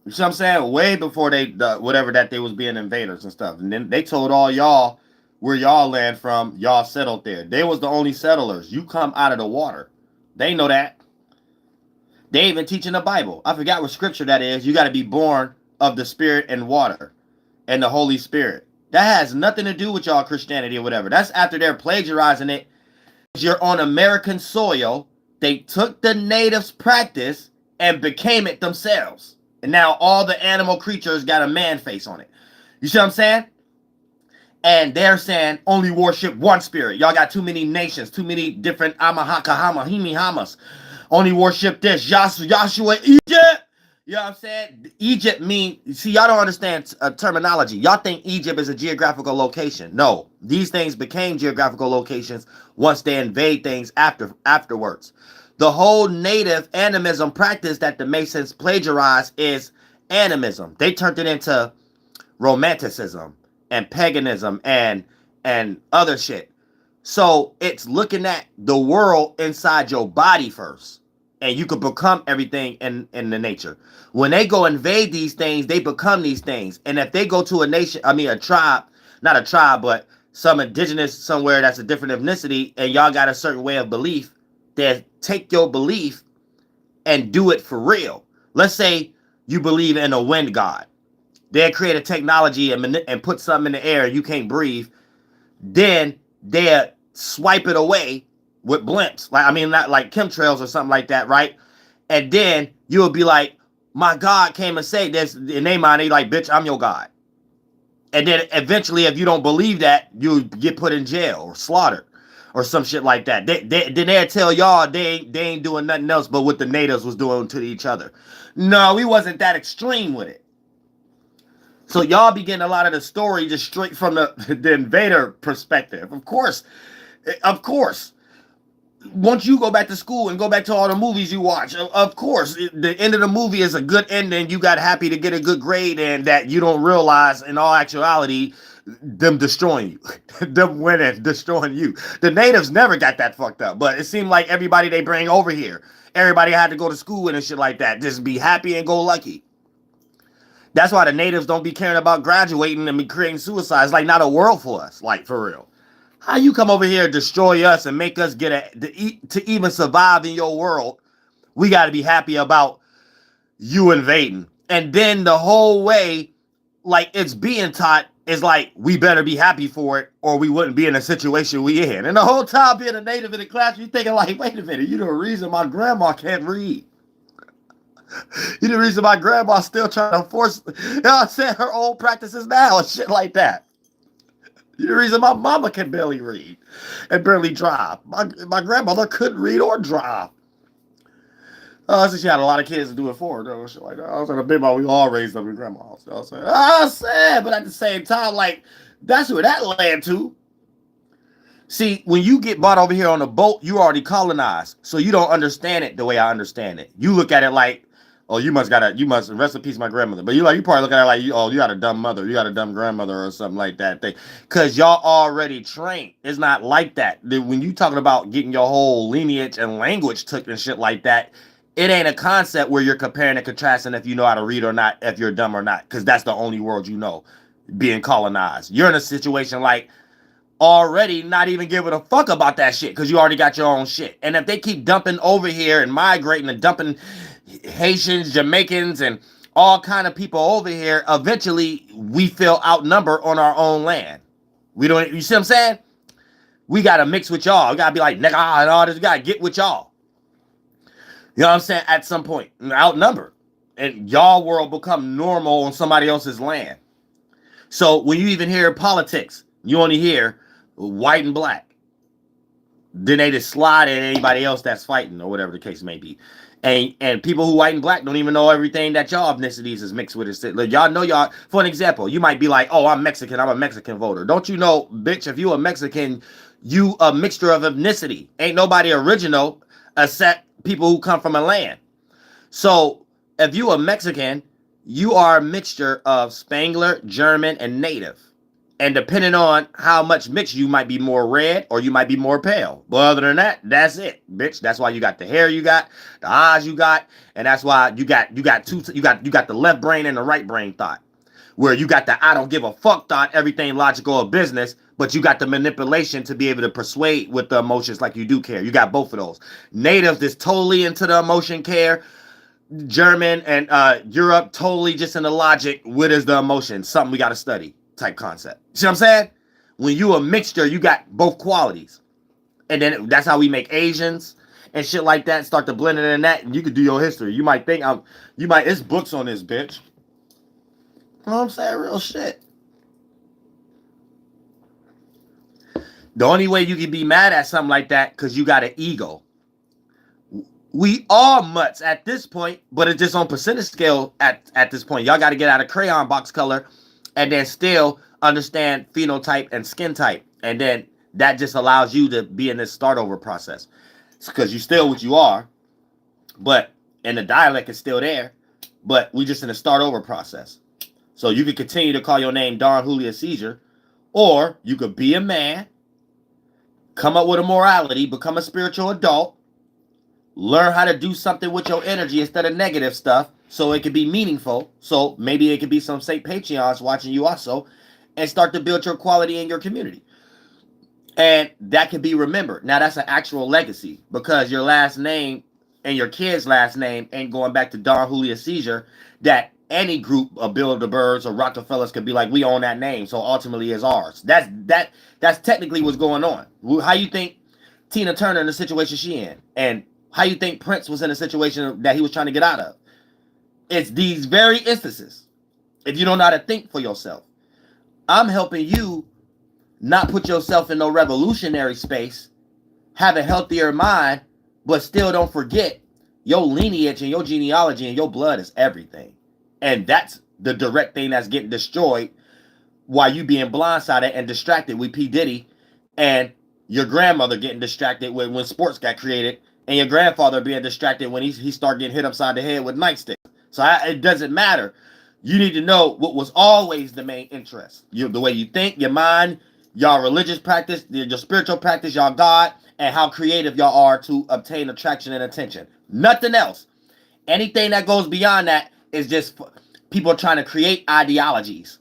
You see what I'm saying? Way before whatever that they was being invaders and stuff. And then they told all y'all where y'all land from, y'all settled there. They was the only settlers. You come out of the water. They know that. They even teach in the Bible. I forgot what scripture that is. You got to be born of the Spirit and water and the Holy Spirit. That has nothing to do with y'all Christianity or whatever. That's after they're plagiarizing it. You're on American soil. They took the natives' practice and became it themselves. And now all the animal creatures got a man face on it. You see what I'm saying? And they're saying only worship one spirit. Y'all got too many nations, too many different Amahakahama, Himihamas. Only worship this, Joshua, Egypt. You know what I'm saying? Egypt see, y'all don't understand terminology. Y'all think Egypt is a geographical location. No, these things became geographical locations once they invade things afterwards. The whole native animism practice that the Masons plagiarized is animism. They turned it into romanticism and paganism and other shit. So it's looking at the world inside your body first. And you could become everything in the nature. When they go invade these things, they become these things. And if they go to a tribe, not a tribe, but some indigenous somewhere that's a different ethnicity, and y'all got a certain way of belief, they take your belief and do it for real. Let's say you believe in a wind god. They'll create a technology and put something in the air and you can't breathe. Then they'll swipe it away with blimps, not like chemtrails or something like that, right? And then you'll be like, my God came and said this. In their mind, they like, bitch, I'm your God. And then eventually, if you don't believe that, you get put in jail or slaughtered or some shit like that. Then they'll tell y'all they ain't doing nothing else but what the natives was doing to each other. No, we wasn't that extreme with it. So y'all be getting a lot of the story just straight from the invader perspective. Of course. Once you go back to school and go back to all the movies you watch, of course, the end of the movie is a good ending. You got happy to get a good grade, and that you don't realize in all actuality them destroying you, them winning, destroying you. The natives never got that fucked up, but it seemed like everybody they bring over here, everybody had to go to school and shit like that. Just be happy and go lucky. That's why the natives don't be caring about graduating and be creating suicides. Like, not a world for us, like, for real. How you come over here and destroy us and make us to even survive in your world? We got to be happy about you invading. And then the whole way, like, it's being taught is like, we better be happy for it or we wouldn't be in the situation we in. And the whole time being a native in the class, you thinking like, wait a minute, you the reason my grandma can't read. You the reason my grandma's still trying to force, you know what I'm saying, her old practices now and shit like that. You the reason my mama can barely read and barely drive. My grandmother couldn't read or drive. So she had a lot of kids to do it for her, though, shit like that. I was like, a big mom, we all raised up in grandma's. You know what I'm saying? But at the same time, like, that's where that led to. See, when you get brought over here on a boat, you already colonized. So you don't understand it the way I understand it. You look at it like, oh, you must rest in peace, my grandmother. But you probably look at it like, you got a dumb mother, you got a dumb grandmother or something like that. Because y'all already trained. It's not like that. When you talking about getting your whole lineage and language took and shit like that, it ain't a concept where you're comparing and contrasting if you know how to read or not, if you're dumb or not. Because that's the only world you know, being colonized. You're in a situation like already not even giving a fuck about that shit because you already got your own shit. And if they keep dumping over here and migrating and dumping Haitians, Jamaicans, and all kind of people over here, eventually we feel outnumbered on our own land. We don't, you see what I'm saying? We got to mix with y'all. We got to be like, nigga, and all this. We got to get with y'all. You know what I'm saying? At some point, outnumbered. And y'all world become normal on somebody else's land. So when you even hear politics, you only hear white and black. Then they just slide in anybody else that's fighting or whatever the case may be. And people who white and black don't even know everything that y'all ethnicities is mixed with. Like, y'all know y'all, for an example, you might be like, oh, I'm Mexican, I'm a Mexican voter. Don't you know, bitch, if you a Mexican, you a mixture of ethnicity. Ain't nobody original except people who come from a land. So if you a Mexican, you are a mixture of Spangler, German, and Native. And depending on how much mixed, you might be more red or you might be more pale. But other than that, that's it, bitch. That's why you got the hair you got, the eyes you got, and that's why you got the left brain and the right brain thought. Where you got the I don't give a fuck thought, everything logical or business, but you got the manipulation to be able to persuade with the emotions like you do care. You got both of those. Natives is totally into the emotion care. German and Europe totally just in the logic. What is the emotion? Something we got to study. Type concept. See what I'm saying? When you a mixture, you got both qualities. And then that's how we make Asians and shit like that. Start to blend it in that, and you could do your history. You might think it's books on this bitch. You know what I'm saying? Real shit. The only way you can be mad at something like that, because you got an ego. We are mutts at this point, but it's just on percentage scale at this point. Y'all got to get out of crayon box color and then still understand phenotype and skin type. And then that just allows you to be in this start over process. It's because you still what you are, but and the dialect is still there, but we just in a start over process. So you could continue to call your name Don Julius Caesar, or you could be a man, come up with a morality, become a spiritual adult, learn how to do something with your energy instead of negative stuff so it can be meaningful. So maybe it could be some St. Patreons watching you also, and start to build your quality in your community. And that can be remembered. Now that's an actual legacy because your last name and your kid's last name ain't going back to Don Julius Caesar that any group of Bilderbergs or Rockefellers could be like, we own that name. So ultimately it's ours. That's technically what's going on. How you think Tina Turner in the situation she in? And how you think Prince was in a situation that he was trying to get out of? It's these very instances. If you don't know how to think for yourself, I'm helping you not put yourself in no revolutionary space, have a healthier mind, but still don't forget your lineage and your genealogy and your blood is everything. And that's the direct thing that's getting destroyed while you being blindsided and distracted with P. Diddy and your grandmother getting distracted when sports got created and your grandfather being distracted when he started getting hit upside the head with nightsticks. So it doesn't matter. You need to know what was always the main interest. The way you think, your mind, y'all religious practice, your spiritual practice, y'all God, and how creative y'all are to obtain attraction and attention. Nothing else. Anything that goes beyond that is just people trying to create ideologies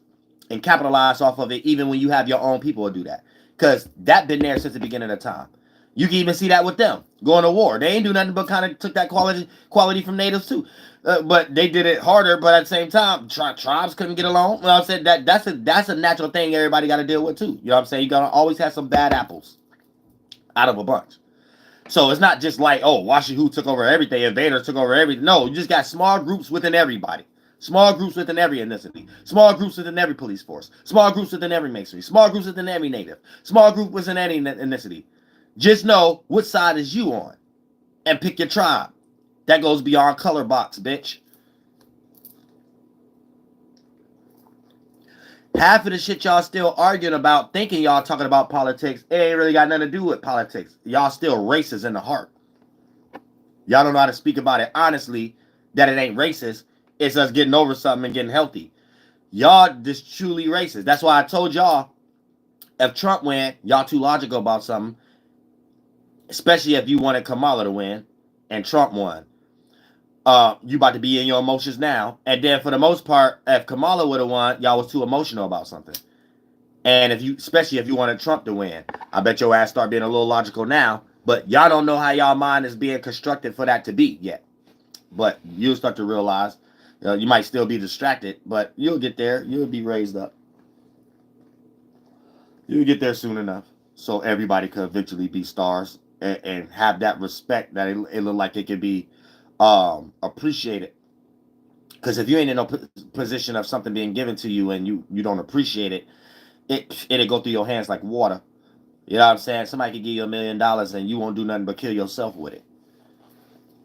and capitalize off of it, even when you have your own people who do that. Because that been there since the beginning of time. You can even see that with them going to war. They ain't do nothing but kind of took that quality from natives too. But they did it harder. But at the same time, tribes couldn't get along. Well, I said that's a natural thing everybody got to deal with too. You know what I'm saying? You gotta always have some bad apples out of a bunch. So it's not just like, oh, Washihu took over everything, invaders took over everything. No, you just got small groups within everybody. Small groups within every ethnicity. Small groups within every police force. Small groups within every masonry. Small groups within every native. Small group within any ethnicity. Just know what side is you on. And pick your tribe. That goes beyond color box, bitch. Half of the shit y'all still arguing about, thinking y'all talking about politics, it ain't really got nothing to do with politics. Y'all still racist in the heart. Y'all don't know how to speak about it honestly, that it ain't racist. It's us getting over something and getting healthy. Y'all just truly racist. That's why I told y'all, if Trump win, y'all too logical about something. Especially if you wanted Kamala to win and Trump won. You about to be in your emotions now. And then for the most part, if Kamala would have won, y'all was too emotional about something. And especially if you wanted Trump to win, I bet your ass start being a little logical now. But y'all don't know how y'all mind is being constructed for that to be yet. But you'll start to realize, you might still be distracted, but you'll get there. You'll be raised up. You'll get there soon enough. So everybody could eventually be stars and have that respect that it look like it could be appreciated. Because if you ain't in no position of something being given to you and you don't appreciate it, it'll go through your hands like water. You know what I'm saying? Somebody could give you $1 million and you won't do nothing but kill yourself with it.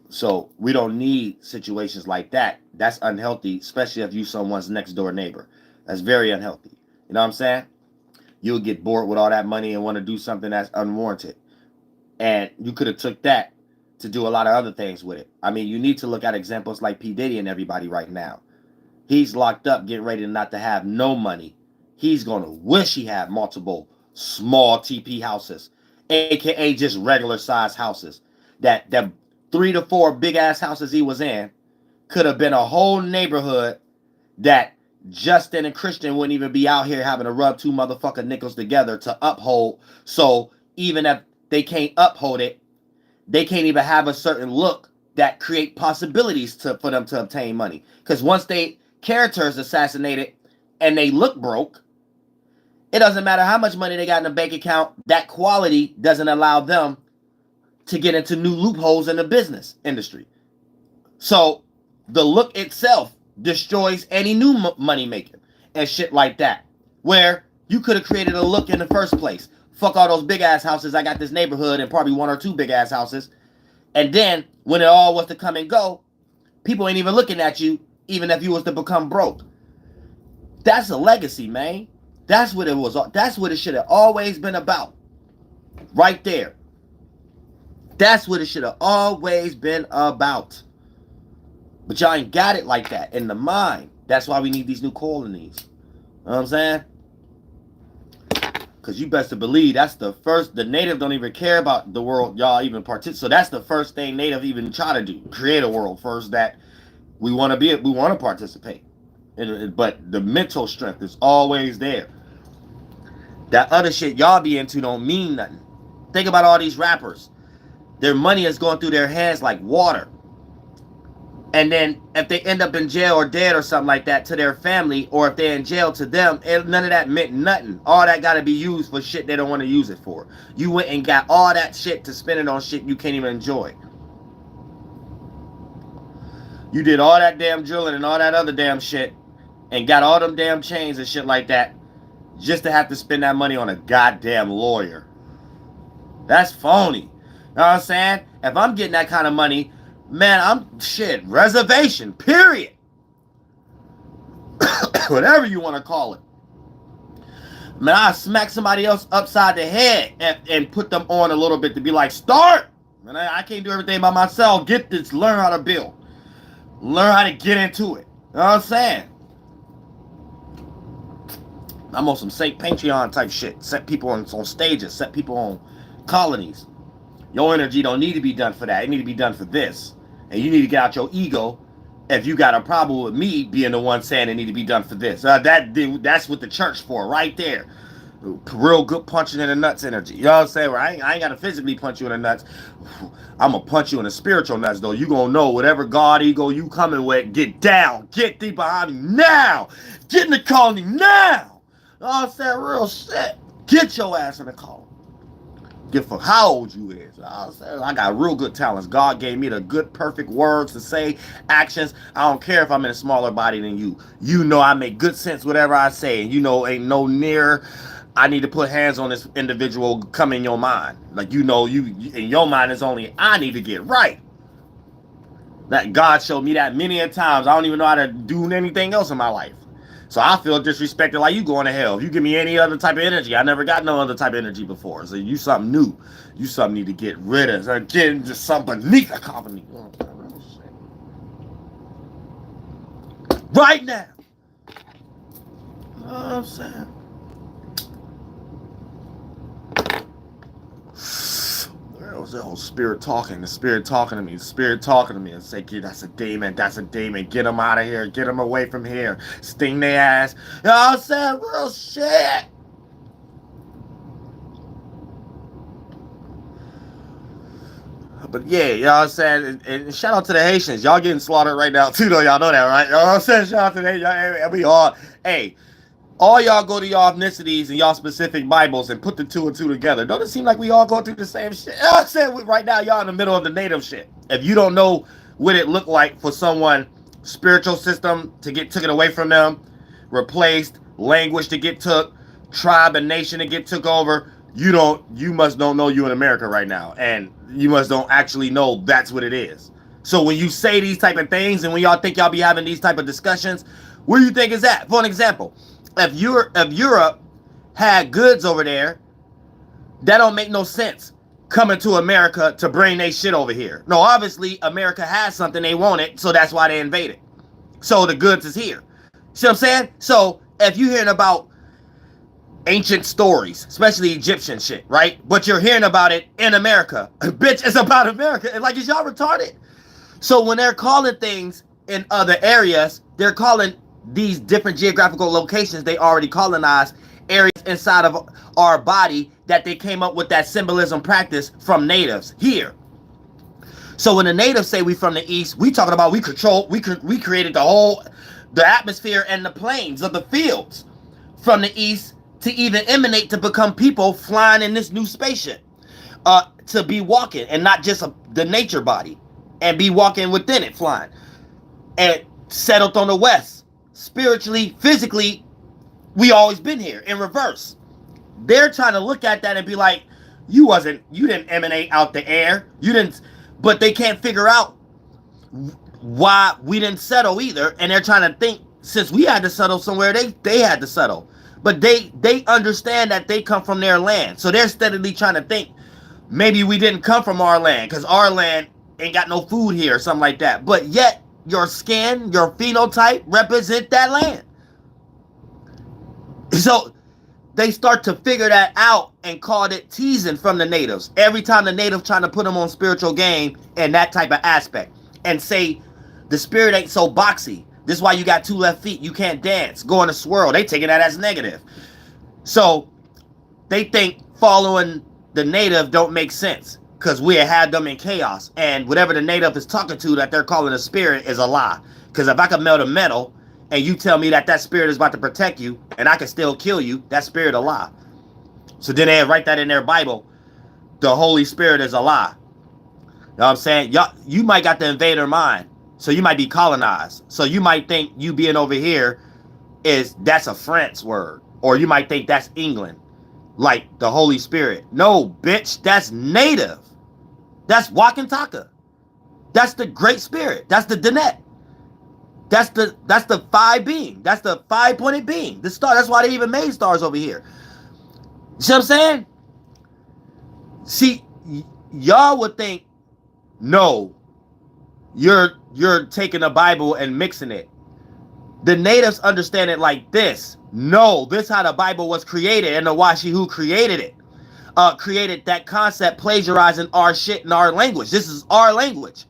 So we don't need situations like that. That's unhealthy, especially if you someone's next door neighbor. That's very unhealthy. You know what I'm saying? You'll get bored with all that money and want to do something that's unwarranted. And you could have took that to do a lot of other things with it. I mean, you need to look at examples like P. Diddy and everybody right now. He's locked up, getting ready not to have no money. He's going to wish he had multiple small TP houses, a.k.a. just regular size houses. That 3 to 4 big-ass houses he was in could have been a whole neighborhood that Justin and Christian wouldn't even be out here having to rub 2 motherfucking nickels together to uphold. So even if they can't uphold it, they can't even have a certain look that create possibilities for them to obtain money. Because once they character is assassinated and they look broke, it doesn't matter how much money they got in the bank account, that quality doesn't allow them to get into new loopholes in the business industry. So the look itself destroys any new money making and shit like that. Where you could have created a look in the first place. Fuck all those big ass houses. I got this neighborhood and probably 1 or 2 big ass houses. And then when it all was to come and go, people ain't even looking at you, even if you was to become broke. That's a legacy, man. That's what it was. That's what it should have always been about. Right there. That's what it should have always been about. But y'all ain't got it like that in the mind. That's why we need these new colonies. You know what I'm saying? Because you best to believe that's the first. The native don't even care about the world y'all even participate. So that's the first thing native even try to do. Create a world first that we want to be. We want to participate. But the mental strength is always there. That other shit y'all be into don't mean nothing. Think about all these rappers. Their money is going through their hands like water. And then if they end up in jail or dead or something like that to their family, or if they're in jail to them, none of that meant nothing. All that got to be used for shit they don't want to use it for. You went and got all that shit to spend it on shit you can't even enjoy. You did all that damn drilling and all that other damn shit and got all them damn chains and shit like that just to have to spend that money on a goddamn lawyer. That's phony. You know what I'm saying? If I'm getting that kind of money, man, I'm reservation, period. whatever you want to call it. Man, I smack somebody else upside the head and put them on a little bit to be like, start. Man, I can't do everything by myself. Get this, learn how to build. Learn how to get into it. You know what I'm saying? I'm on some St. Patreon type shit. Set people on stages. Set people on colonies. Your energy don't need to be done for that. It need to be done for this. And you need to get out your ego if you got a problem with me being the one saying it need to be done for this. That's what the church for right there. Real good punching in the nuts energy. You know what I'm saying? Well, I ain't got to physically punch you in the nuts. I'm going to punch you in the spiritual nuts, though. You going to know whatever God ego you coming with, get down. Get deep behind me now. Get in the colony now. You know what I'm saying? Real shit. Get your ass in the colony. Give a fuck how old you is. You know what I'm saying? I got real good talents. God gave me the good, perfect words to say, actions. I don't care if I'm in a smaller body than you. You know I make good sense whatever I say. And you know ain't no near... I need to put hands on this individual come in your mind. Like, you know, you in your mind is only I need to get right. That God showed me that many a times. I don't even know how to do anything else in my life. So I feel disrespected like you going to hell. If you give me any other type of energy, I never got no other type of energy before. So you something new. You something need to get rid of. So get into something beneath the company. Right now. You know what I'm saying? There was the whole spirit talking. The spirit talking to me. The spirit talking to me and say, "Kid, that's a demon. That's a demon. Get him out of here. Get him away from here. Sting their ass." You know what I'm saying? Real shit. But yeah, you know what I'm saying? And shout out to the Haitians. Y'all getting slaughtered right now too, though. Y'all know that, right? You know what I'm saying? Shout out to the Haitians. We all, hey, all y'all go to y'all ethnicities and y'all specific Bibles and put the two and two together. Don't it seem like we all go through the same shit? You know what I'm saying? Right now, y'all in the middle of the native shit. If you don't know what it looked like for someone, spiritual system to get taken away from them, replaced, language to get took, tribe and nation to get took over, you must don't know you in America right now. And you must don't actually know that's what it is. So when you say these type of things and when y'all think y'all be having these type of discussions, where do you think is that? For an example, if Europe had goods over there, that don't make no sense coming to America to bring their shit over here. No, obviously America has something they wanted, so that's why they invaded. So the goods is here. See what I'm saying? So if you're hearing about ancient stories, especially Egyptian shit, right? But you're hearing about it in America. Bitch, it's about America. Like, is y'all retarded? So when they're calling things in other areas, they're calling these different geographical locations they already colonized areas inside of our body that they came up with that symbolism practice from natives here. So when the natives say we from the east, we talking about we created the atmosphere and the plains of the fields from the east to even emanate to become people flying in this new spaceship, to be walking and not just the nature body and be walking within it flying and settled on the west. Spiritually, physically, we always been here in reverse. They're trying to look at that and be like, you didn't emanate out the air. You didn't, but they can't figure out why we didn't settle either. And they're trying to think, since we had to settle somewhere, they had to settle. But they understand that they come from their land. So they're steadily trying to think, maybe we didn't come from our land because our land ain't got no food here or something like that. But yet, your skin, your phenotype represent that land. So they start to figure that out and called it teasing from the natives. Every time the native trying to put them on spiritual game and that type of aspect and say the spirit ain't so boxy. This is why you got 2 left feet. You can't dance. Go in a swirl. They taking that as negative. So they think following the native don't make sense. Because we had them in chaos. And whatever the native is talking to that they're calling a spirit is a lie. Because if I can melt a metal and you tell me that spirit is about to protect you and I can still kill you, that spirit a lie. So then they write that in their Bible. The Holy Spirit is a lie. You know what I'm saying? You might got the invader mind. So you might be colonized. So you might think you being over here that's a French word. Or you might think that's England. Like the Holy Spirit. No, bitch, that's native. That's Wakantaka. That's the Great Spirit. That's the Dinet. That's the five being. That's the 5-pointed being. The star. That's why they even made stars over here. See what I'm saying? See, y'all would think, no, you're taking the Bible and mixing it. The natives understand it like this. No, this is how the Bible was created, and the Washi who created it. Created that concept plagiarizing our shit in our language. This is our language.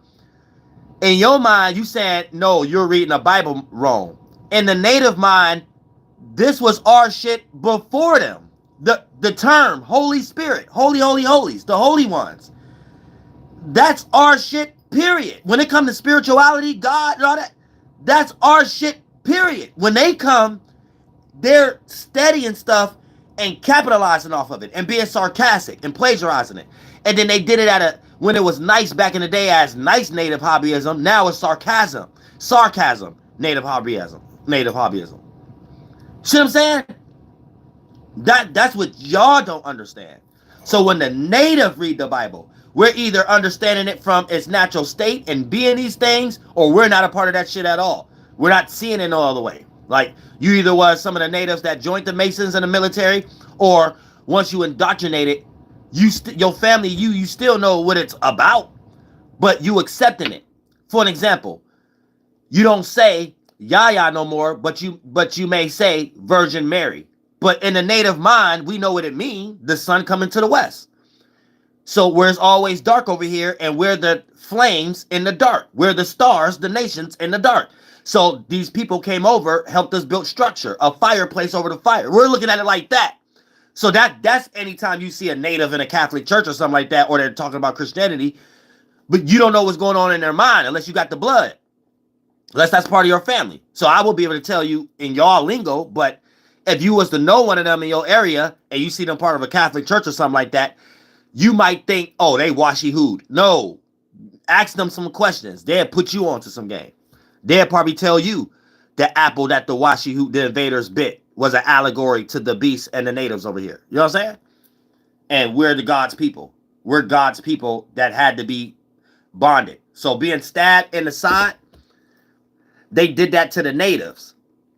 In your mind, you said, no, you're reading the Bible wrong. In the native mind, this was our shit before them. The term Holy Spirit, holy, holy, holies, the holy ones. That's our shit, period. When it comes to spirituality, God, and all that, that's our shit, period. When they come, they're studying stuff and capitalizing off of it and being sarcastic and plagiarizing it. And then they did it when it was nice back in the day as nice native hobbyism. Now it's sarcasm, native hobbyism. See what I'm saying? That's what y'all don't understand. So when the native read the Bible, we're either understanding it from its natural state and being these things, or we're not a part of that shit at all. We're not seeing it all the way. Like, you either was some of the natives that joined the Masons in the military, or once you indoctrinated, your family, you still know what it's about, but you accepting it. For an example, you don't say Yaya no more, but you may say Virgin Mary. But in the native mind, we know what it means, the sun coming to the west. So where it's always dark over here, and we're the flames in the dark. We're the stars, the nations in the dark. So these people came over, helped us build structure, a fireplace over the fire. We're looking at it like that. So that's anytime you see a native in a Catholic church or something like that, or they're talking about Christianity, but you don't know what's going on in their mind unless you got the blood. Unless that's part of your family. So I will be able to tell you in y'all lingo, but if you was to know one of them in your area and you see them part of a Catholic church or something like that, you might think, oh, they washi-hooed. No. Ask them some questions. They'll put you onto some game. They'll probably tell you the apple that the washi-hood, the invaders bit, was an allegory to the beasts and the natives over here. You know what I'm saying? And we're the God's people. We're God's people that had to be bonded. So being stabbed in the side, they did that to the natives.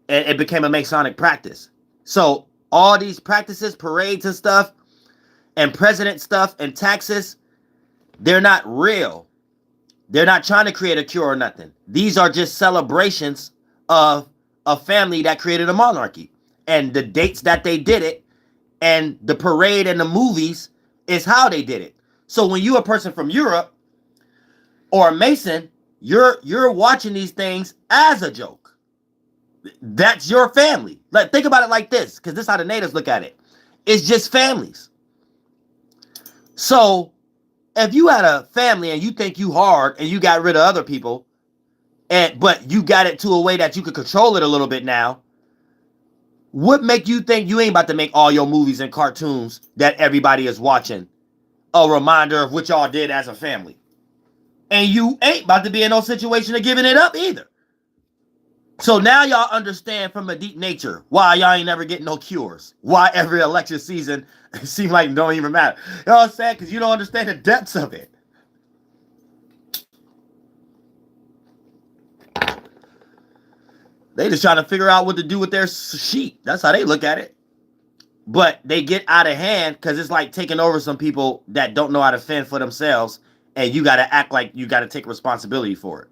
And it became a Masonic practice. So all these practices, parades and stuff, and president stuff and taxes, they're not real. They're not trying to create a cure or nothing. These are just celebrations of a family that created a monarchy. And the dates that they did it, and the parade and the movies is how they did it. So when you're a person from Europe or a Mason, you're watching these things as a joke. That's your family. Like, think about it like this, because this is how the natives look at it. It's just families. So if you had a family and you think you hard and you got rid of other people, but you got it to a way that you could control it a little bit now, what make you think you ain't about to make all your movies and cartoons that everybody is watching a reminder of what y'all did as a family? And you ain't about to be in no situation of giving it up either. So now y'all understand from a deep nature why y'all ain't never getting no cures. Why every election season it seems like it don't even matter. You know what I'm saying? Because you don't understand the depths of it. They just trying to figure out what to do with their sheep. That's how they look at it. But they get out of hand because it's like taking over some people that don't know how to fend for themselves, and you got to act like you got to take responsibility for it.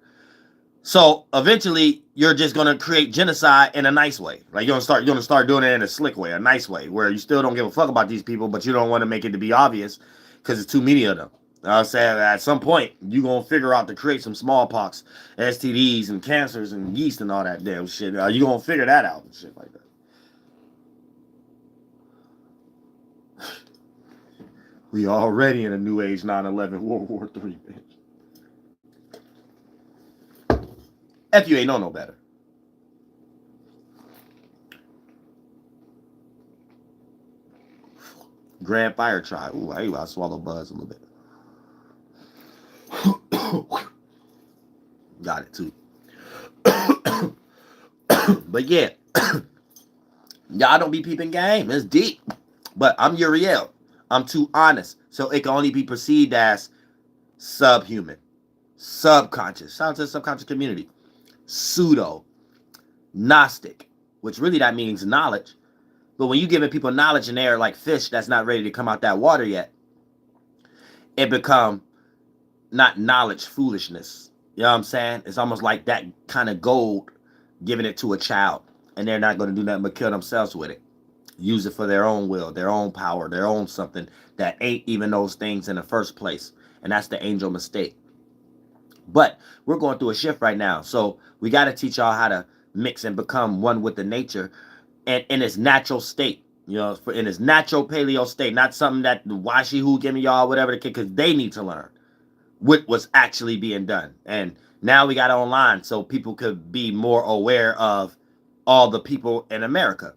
So eventually, you're just gonna create genocide in a nice way. Like you're gonna start doing it in a slick way, a nice way, where you still don't give a fuck about these people, but you don't want to make it to be obvious because it's too many of them. I'll say at some point you're gonna figure out to create some smallpox, STDs, and cancers and yeast and all that damn shit. You're gonna figure that out and shit like that. We already in a new age 9/11 World War III, bitch. If you ain't know no better. Grand Fire Tribe. Ooh, I swallow buzz a little bit. Got it too. But yeah, y'all don't be peeping game. It's deep. But I'm Uriel. I'm too honest. So it can only be perceived as subhuman. Subconscious. Shout out to the subconscious community. pseudo, Gnostic, which really that means knowledge. But when you giving people knowledge and they're like fish that's not ready to come out that water yet, it become not knowledge, foolishness. You know what I'm saying? It's almost like that kind of gold, giving it to a child, and they're not going to do nothing but kill themselves with it. Use it for their own will, their own power, their own something that ain't even those things in the first place. And that's the angel mistake. But we're going through a shift right now. So we got to teach y'all how to mix and become one with the nature and in its natural state. You know, in its natural paleo state, not something that the washy who giving y'all whatever the kid, because they need to learn what was actually being done. And now we got it online so people could be more aware of all the people in America.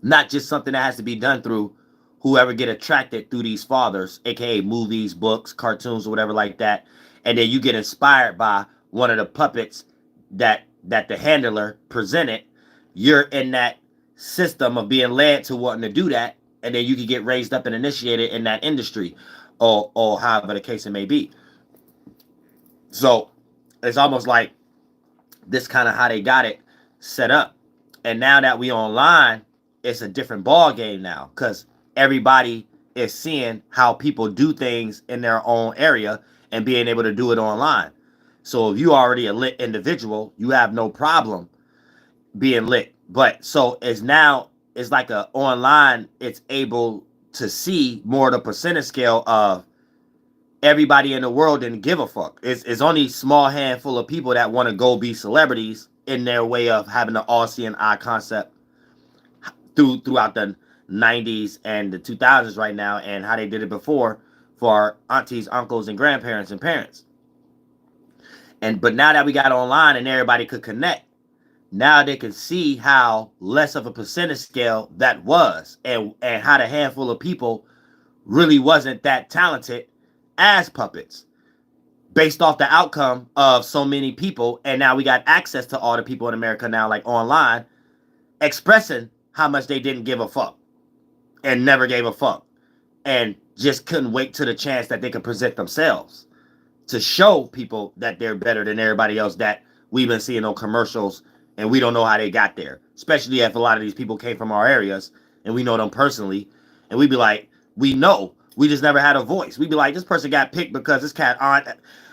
Not just something that has to be done through whoever get attracted through these fathers, aka movies, books, cartoons, or whatever like that. And then you get inspired by one of the puppets that the handler presented. You're in that system of being led to wanting to do that, and then you can get raised up and initiated in that industry, or however the case it may be. So it's almost like this kind of how they got it set up. And now that we online, it's a different ball game now, because everybody is seeing how people do things in their own area and being able to do it online. So if you already a lit individual, you have no problem being lit. But so it's like a online, it's able to see more the percentage scale of everybody in the world didn't give a fuck. It's only a small handful of people that want to go be celebrities in their way of having the all-seeing eye concept throughout the 90s and the 2000s right now, and how they did it before for our aunties, uncles, and grandparents and parents. But now that we got online and everybody could connect, now they can see how less of a percentage scale that was, and how the handful of people really wasn't that talented as puppets based off the outcome of so many people. And now we got access to all the people in America now, like online, expressing how much they didn't give a fuck and never gave a fuck and just couldn't wait to the chance that they could present themselves to show people that they're better than everybody else that we've been seeing on commercials, and we don't know how they got there, especially if a lot of these people came from our areas and we know them personally, and we'd be like, we know, we just never had a voice. We'd be like, this person got picked because this cat aunt,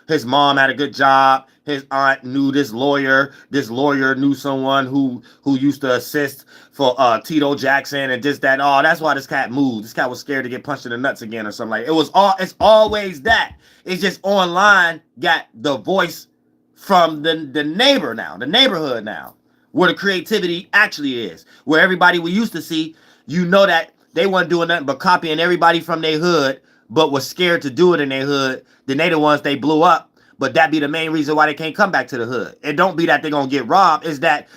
his mom had a good job, his aunt knew this lawyer knew someone who used to assist for Tito Jackson and this, that, oh, that's why this cat moved. This cat was scared to get punched in the nuts again or something like that. It's always that. It's just online got the voice from the neighbor now, the neighborhood now, where the creativity actually is, where everybody we used to see, you know, that they weren't doing nothing but copying everybody from their hood, but was scared to do it in their hood. Then they the ones they blew up, but that be the main reason why they can't come back to the hood. It don't be that they're gonna get robbed, is that,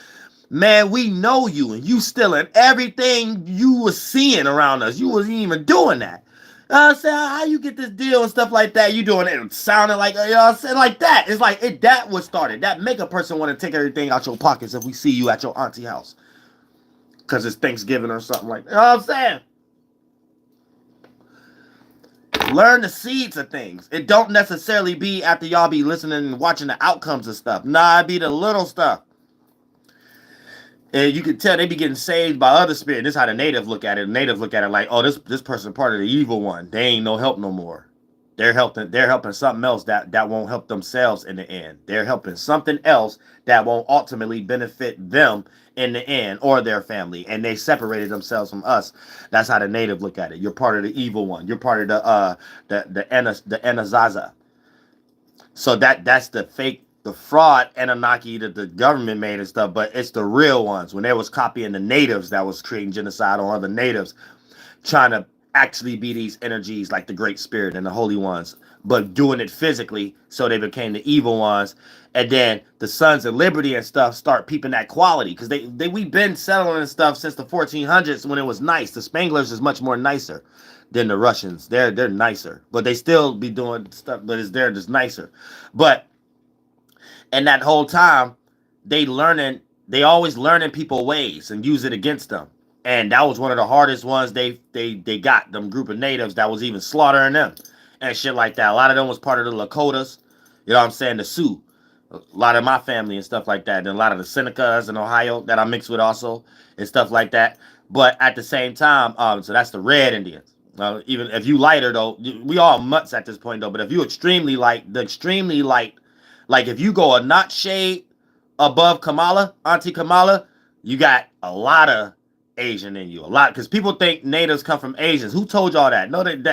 man, we know you and you stealing everything you was seeing around us. You wasn't even doing that. I said, how you get this deal and stuff like that? You doing it sounding like, you know what I'm saying, like that. It's like that was started. That make a person want to take everything out your pockets if we see you at your auntie house, because it's Thanksgiving or something like that. You know what I'm saying? Learn the seeds of things. It don't necessarily be after y'all be listening and watching the outcomes of stuff. Nah, it be the little stuff. And you can tell they be getting saved by other spirits. This is how the native look at it. The native look at it like, oh, this person part of the evil one. They ain't no help no more. They're helping something else that won't help themselves in the end. They're helping something else that won't ultimately benefit them in the end, or their family. And they separated themselves from us. That's how the native look at it. You're part of the evil one. You're part of the Anazaza. So that's the fake, the fraud Anunnaki that the government made and stuff, but it's the real ones. When they was copying the natives that was creating genocide on other natives, trying to actually be these energies like the Great Spirit and the Holy Ones, but doing it physically, so they became the evil ones. And then the Sons of Liberty and stuff start peeping that quality, because we've been settling and stuff since the 1400s when it was nice. The Spanglers is much more nicer than the Russians. They're nicer, but they still be doing stuff, but they're just nicer. But and that whole time, they always learning people ways and use it against them. And that was one of the hardest ones they got, them group of natives that was even slaughtering them and shit like that. A lot of them was part of the Lakotas, you know what I'm saying, the Sioux. A lot of my family and stuff like that, and a lot of the Senecas in Ohio that I mix with also and stuff like that. But at the same time, so that's the red Indians. Even if you lighter though, we all mutts at this point though. But if you extremely light, the extremely light, like if you go a notch shade above Kamala, Auntie Kamala, you got a lot of Asian in you, a lot, because people think natives come from Asians. Who told y'all that? No, that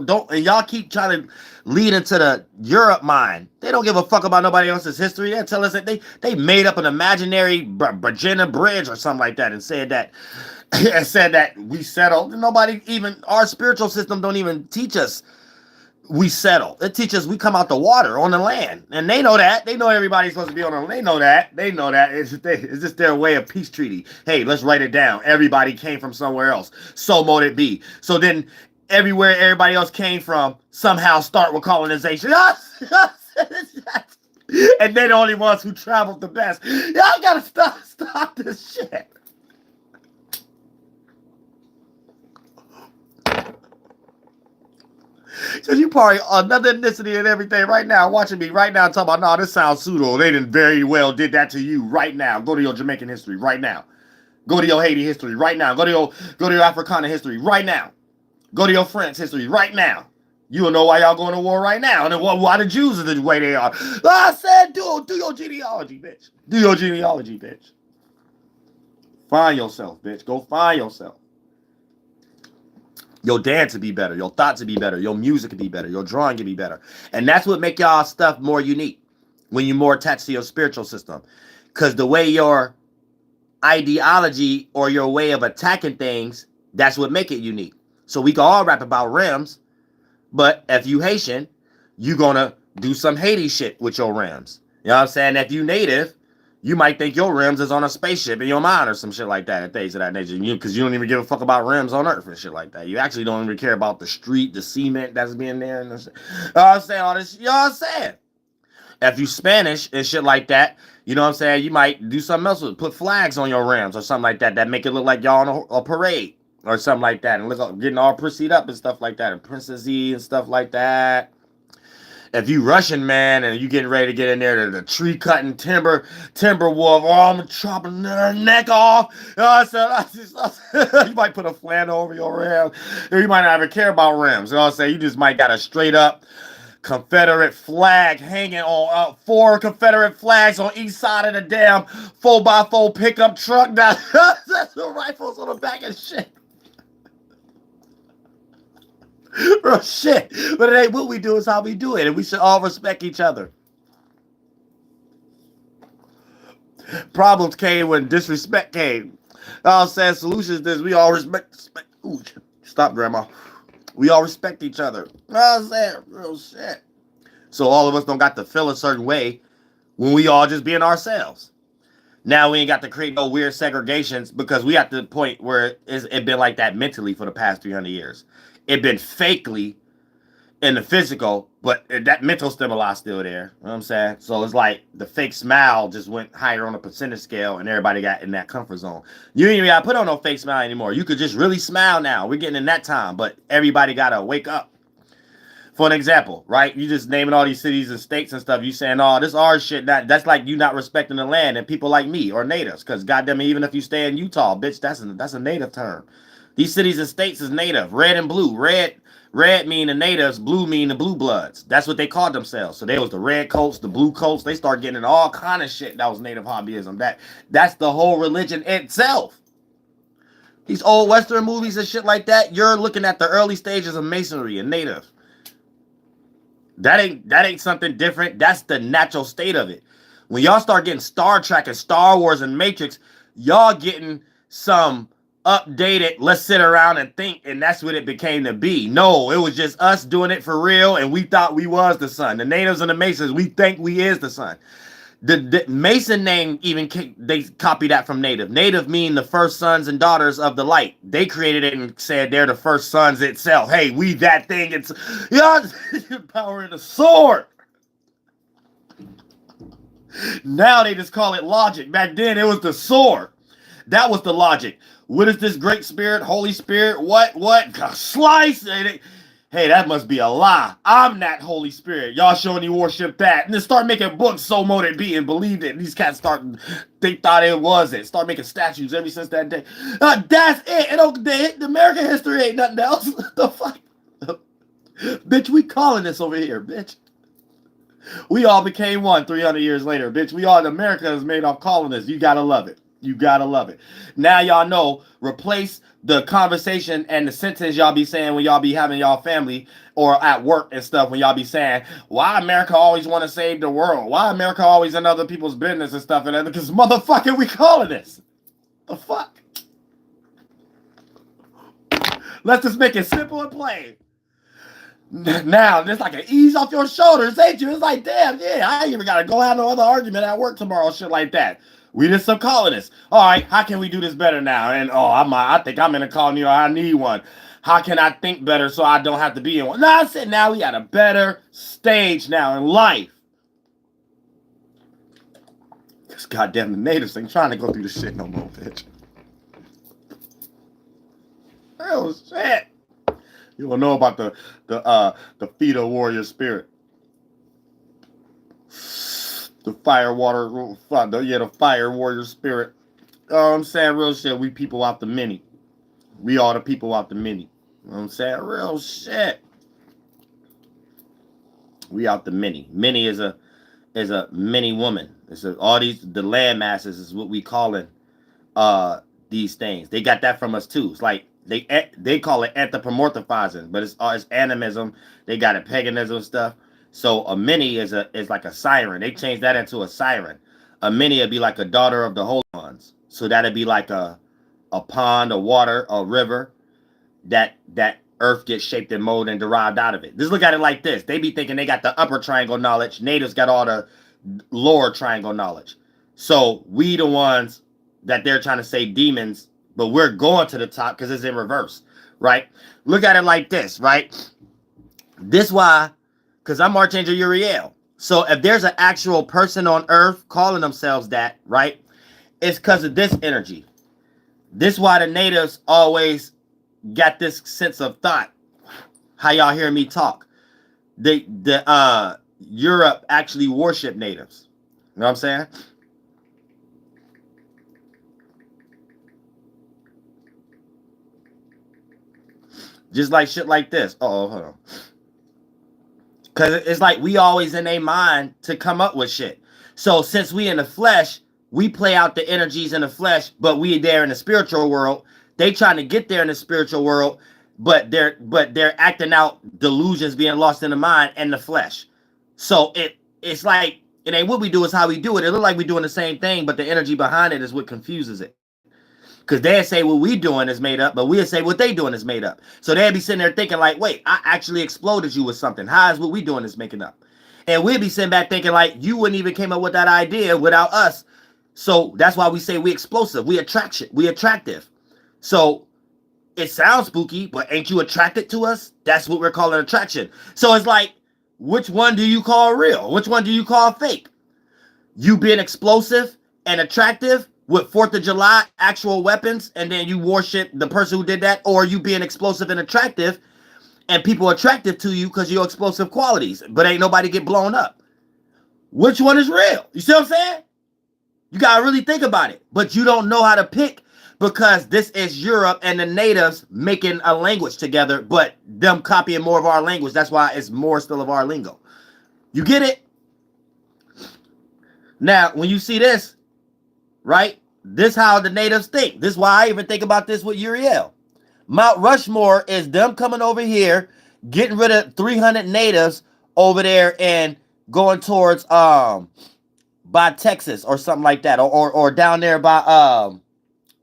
don't. And y'all keep trying to lead into the Europe mind. They don't give a fuck about nobody else's history. They tell us that they made up an imaginary Virginia Bridge or something like that and said that we settled. Nobody, even our spiritual system don't even teach us we settle. It teaches we come out the water on the land, and they know that. They know everybody's supposed to be on the land. They know that. They know that. It's just their way of peace treaty. Hey, let's write it down. Everybody came from somewhere else. So mote it be. So then everywhere everybody else came from, somehow start with colonization. And they're the only ones who traveled the best. Y'all gotta stop this shit. So you probably another ethnicity and everything right now, watching me right now, talking about, no, this sounds pseudo. They didn't very well did that to you right now. Go to your Jamaican history right now. Go to your Haiti history right now. Go to your Africana history right now. Go to your French history right now. You don't know why y'all going to war right now. And then why the Jews are the way they are. I said, do your genealogy, bitch. Do your genealogy, bitch. Find yourself, bitch. Go find yourself. Your dance to be better, your thoughts to be better, your music to be better, your drawing to be better. And that's what make y'all stuff more unique when you're more attached to your spiritual system. Because the way your ideology or your way of attacking things, that's what make it unique. So we can all rap about rims, but if you Haitian, you gonna do some Haiti shit with your rims. You know what I'm saying? If you native, you might think your rims is on a spaceship in your mind or some shit like that and things of that nature. Because you don't even give a fuck about rims on Earth and shit like that. You actually don't even care about the street, the cement that's being there. And shit. You know what I'm saying? All this, you know what I'm saying? If you Spanish and shit like that, you know what I'm saying? You might do something else with it. Put flags on your rims or something like that. That make it look like y'all on a parade or something like that. And look up, getting all prissed up and stuff like that. And princessy and stuff like that. If you Russian, man, and you getting ready to get in there to the tree cutting timber wolf, oh, I'm chopping their neck off. You know what I'm saying? You might put a flannel over your rim. Or you might not even care about rims. You know what I'm saying? You just might got a straight up Confederate flag hanging on 4 Confederate flags on each side of the damn 4x4 pickup truck. That's the rifles on the back and shit. Bro, shit. But it ain't what we do, it's how we do it. And we should all respect each other. Problems came when disrespect came. I'm saying solutions is we all respect. Ooh, stop, Grandma. We all respect each other. You know what I'm saying? Real shit. So all of us don't got to feel a certain way when we all just being ourselves. Now we ain't got to create no weird segregations because we at the point where it been like that mentally for the past 300 years. It been fakely in the physical, but that mental stimuli still there. You know what I'm saying? So it's like the fake smile just went higher on the percentage scale and everybody got in that comfort zone. You ain't even got to put on no fake smile anymore. You could just really smile now. We're getting in that time, but everybody got to wake up. For an example, right? You just naming all these cities and states and stuff. You saying, oh, this our shit. That's like you not respecting the land and people like me or natives. Because goddamn it, even if you stay in Utah, bitch, that's a native term. These cities and states is native. Red and blue. Red mean the natives. Blue mean the blue bloods. That's what they called themselves. So they was the red coats, the blue coats. They start getting in all kind of shit that was native hobbyism. That's the whole religion itself. These old Western movies and shit like that, you're looking at the early stages of masonry and native. That ain't something different. That's the natural state of it. When y'all start getting Star Trek and Star Wars and Matrix, y'all getting some updated, let's sit around and think, and that's what it became to be. No, it was just us doing it for real, and we thought we was the sun. The natives and the Masons, we think we is the sun. The Mason name, even they copied that from native. Native mean the first sons and daughters of the light. They created it and said they're the first sons itself. Hey, we that thing. It's power in the sword. Now they just call it logic. Back then it was the sword. That was the logic. What is this great spirit, Holy Spirit? What? Slice. Hey, that must be a lie. I'm that Holy Spirit. Y'all showing you worship that. And then start making books so more than be and believed it. And these cats they thought it was it. Start making statues ever since that day. That's it. The American history ain't nothing else. The fuck? Bitch, we calling this over here, bitch. We all became one 300 years later, bitch. America is made off colonists. You gotta love it. You gotta love it. Now y'all know, replace the conversation and the sentence y'all be saying when y'all be having y'all family or at work and stuff, when y'all be saying, why America always want to save the world? Why America always in other people's business and stuff? And because motherfucker, we calling this. The fuck? Let's just make it simple and plain. Now, it's like an ease off your shoulders, ain't you? It's like, damn, yeah, I ain't even got to go have no other argument at work tomorrow, shit like that. We just some colonists. All right, how can we do this better now? And, I think I'm in a colony or I need one. How can I think better so I don't have to be in one? No, I said now we at a better stage now in life. Because goddamn the natives ain't trying to go through this shit no more, bitch. Oh, shit. You don't know about the fetal warrior spirit. The fire warrior spirit. I'm saying real shit. We people out the many. We are the people out the many. You know what I'm saying? Real shit. We out the many. Many is a many woman. All the land masses is what we calling these things. They got that from us too. It's like they call it anthropomorphizing, but it's animism. They got it paganism stuff. So a many is like a siren. They changed that into a siren. A many would be like a daughter of the holy ones. So that'd be like a pond, a water, a river that earth gets shaped and molded and derived out of it. Just look at it like this. They be thinking they got the upper triangle knowledge. Natives got all the lower triangle knowledge. So we the ones that they're trying to say demons, but we're going to the top because it's in reverse, right? Look at it like this, right? This why, because I'm Archangel Uriel. So if there's an actual person on earth calling themselves that, right? It's because of this energy. This why the natives always got this sense of thought. How y'all hear me talk? Europe actually worship natives. You know what I'm saying? Just like shit like this. Oh, hold on. Because it's like we always in a mind to come up with shit. So since we in the flesh, we play out the energies in the flesh, but we there in the spiritual world. They trying to get there in the spiritual world, but they're acting out delusions being lost in the mind and the flesh. So it's like it ain't what we do, is how we do it. It look like we doing the same thing, but the energy behind it is what confuses it. Because they'd say what we doing is made up, but we'd say what they doing is made up. So they'd be sitting there thinking like, wait, I actually exploded you with something. How is what we doing is making up? And we'd be sitting back thinking like, you wouldn't even came up with that idea without us. So that's why we say we explosive. We attraction. We attractive. So it sounds spooky, but ain't you attracted to us? That's what we're calling attraction. So it's like, which one do you call real? Which one do you call fake? You being explosive and attractive with 4th of July actual weapons, and then you worship the person who did that, or you being explosive and attractive, and people attractive to you because your explosive qualities, but ain't nobody get blown up. Which one is real? You see what I'm saying? You gotta really think about it, but you don't know how to pick because this is Europe and the natives making a language together, but them copying more of our language. That's why it's more still of our lingo. You get it? Now, when you see this, right? This how the natives think. This is why I even think about this with Uriel. Mount Rushmore is them coming over here, getting rid of 300 natives over there and going towards by Texas or something like that, or down there by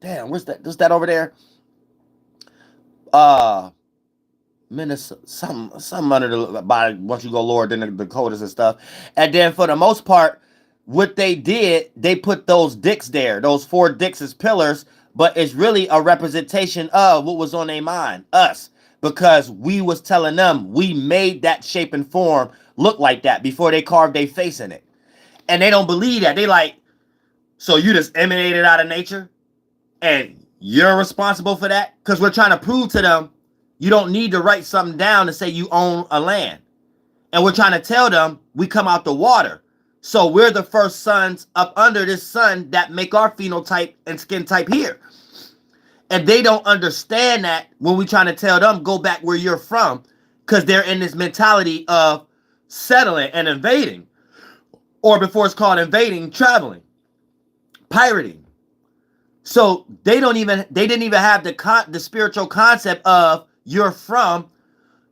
damn, what's that over there? Minnesota, some under the by once you go lower than the Dakotas and stuff. And then for the most part, what they did, they put those dicks there, those 4 dicks as pillars, but it's really a representation of what was on their mind, us, because we was telling them we made that shape and form look like that before they carved their face in it. And they don't believe that. They like, so you just emanated out of nature and you're responsible for that? Because we're trying to prove to them You don't need to write something down to say you own a land. And we're trying to tell them we come out the water. So we're the first sons up under this sun that make our phenotype and skin type here. And they don't understand that when we're trying to tell them go back where you're from, because they're in this mentality of settling and invading. Or before it's called invading, traveling, pirating. So they didn't even have the spiritual concept of you're from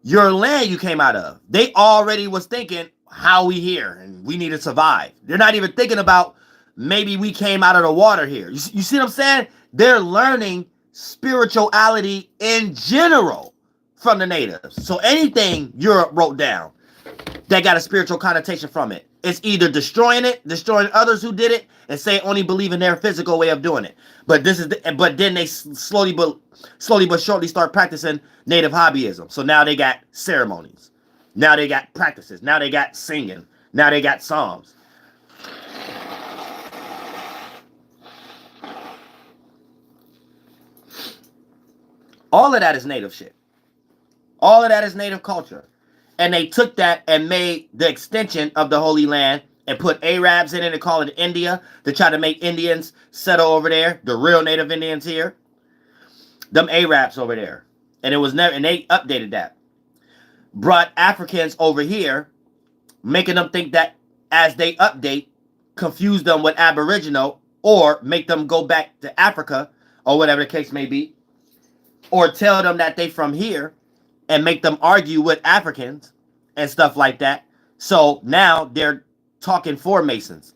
your land you came out of. They already was thinking how we here and we need to survive. They're not even thinking about maybe we came out of the water here. You see what I'm saying? They're learning spirituality in general from the natives. So anything Europe wrote down that got a spiritual connotation from it, it's either destroying others who did it, and say only believe in their physical way of doing it. But then they slowly but surely start practicing native hobbyism. So now they got ceremonies, now they got practices, now they got singing, now they got songs. All of that is native shit. All of that is native culture. And they took that and made the extension of the Holy Land and put Arabs in it and call it India to try to make Indians settle over there. The real native Indians here. Them Arabs over there. And it was never, and they updated that. Brought Africans over here, making them think that as they update, confuse them with Aboriginal or make them go back to Africa or whatever the case may be. Or tell them that they from here and make them argue with Africans and stuff like that. So now they're talking for Masons.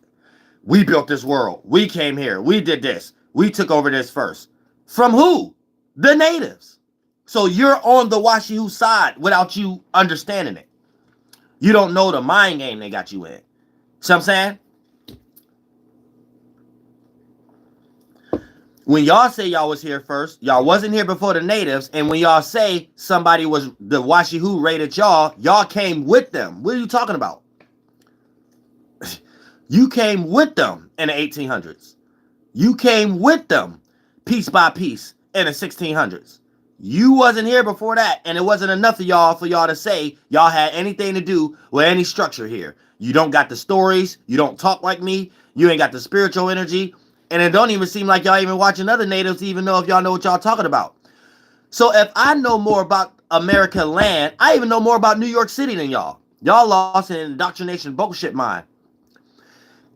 We built this world. We came here. We did this. We took over this first. From who? The natives. So you're on the Washihu side without you understanding it. You don't know the mind game they got you in. See what I'm saying? When y'all say y'all was here first, y'all wasn't here before the natives. And when y'all say somebody was the Washihu raided y'all came with them. What are you talking about? You came with them in the 1800s. You came with them piece by piece in the 1600s. You wasn't here before that. And it wasn't enough of y'all for y'all to say y'all had anything to do with any structure here. You don't got the stories. You don't talk like me. You ain't got the spiritual energy. And it don't even seem like y'all even watching other natives to even know if y'all know what y'all talking about. So if I know more about American land, I even know more about New York City than y'all. Y'all lost in indoctrination bullshit mind.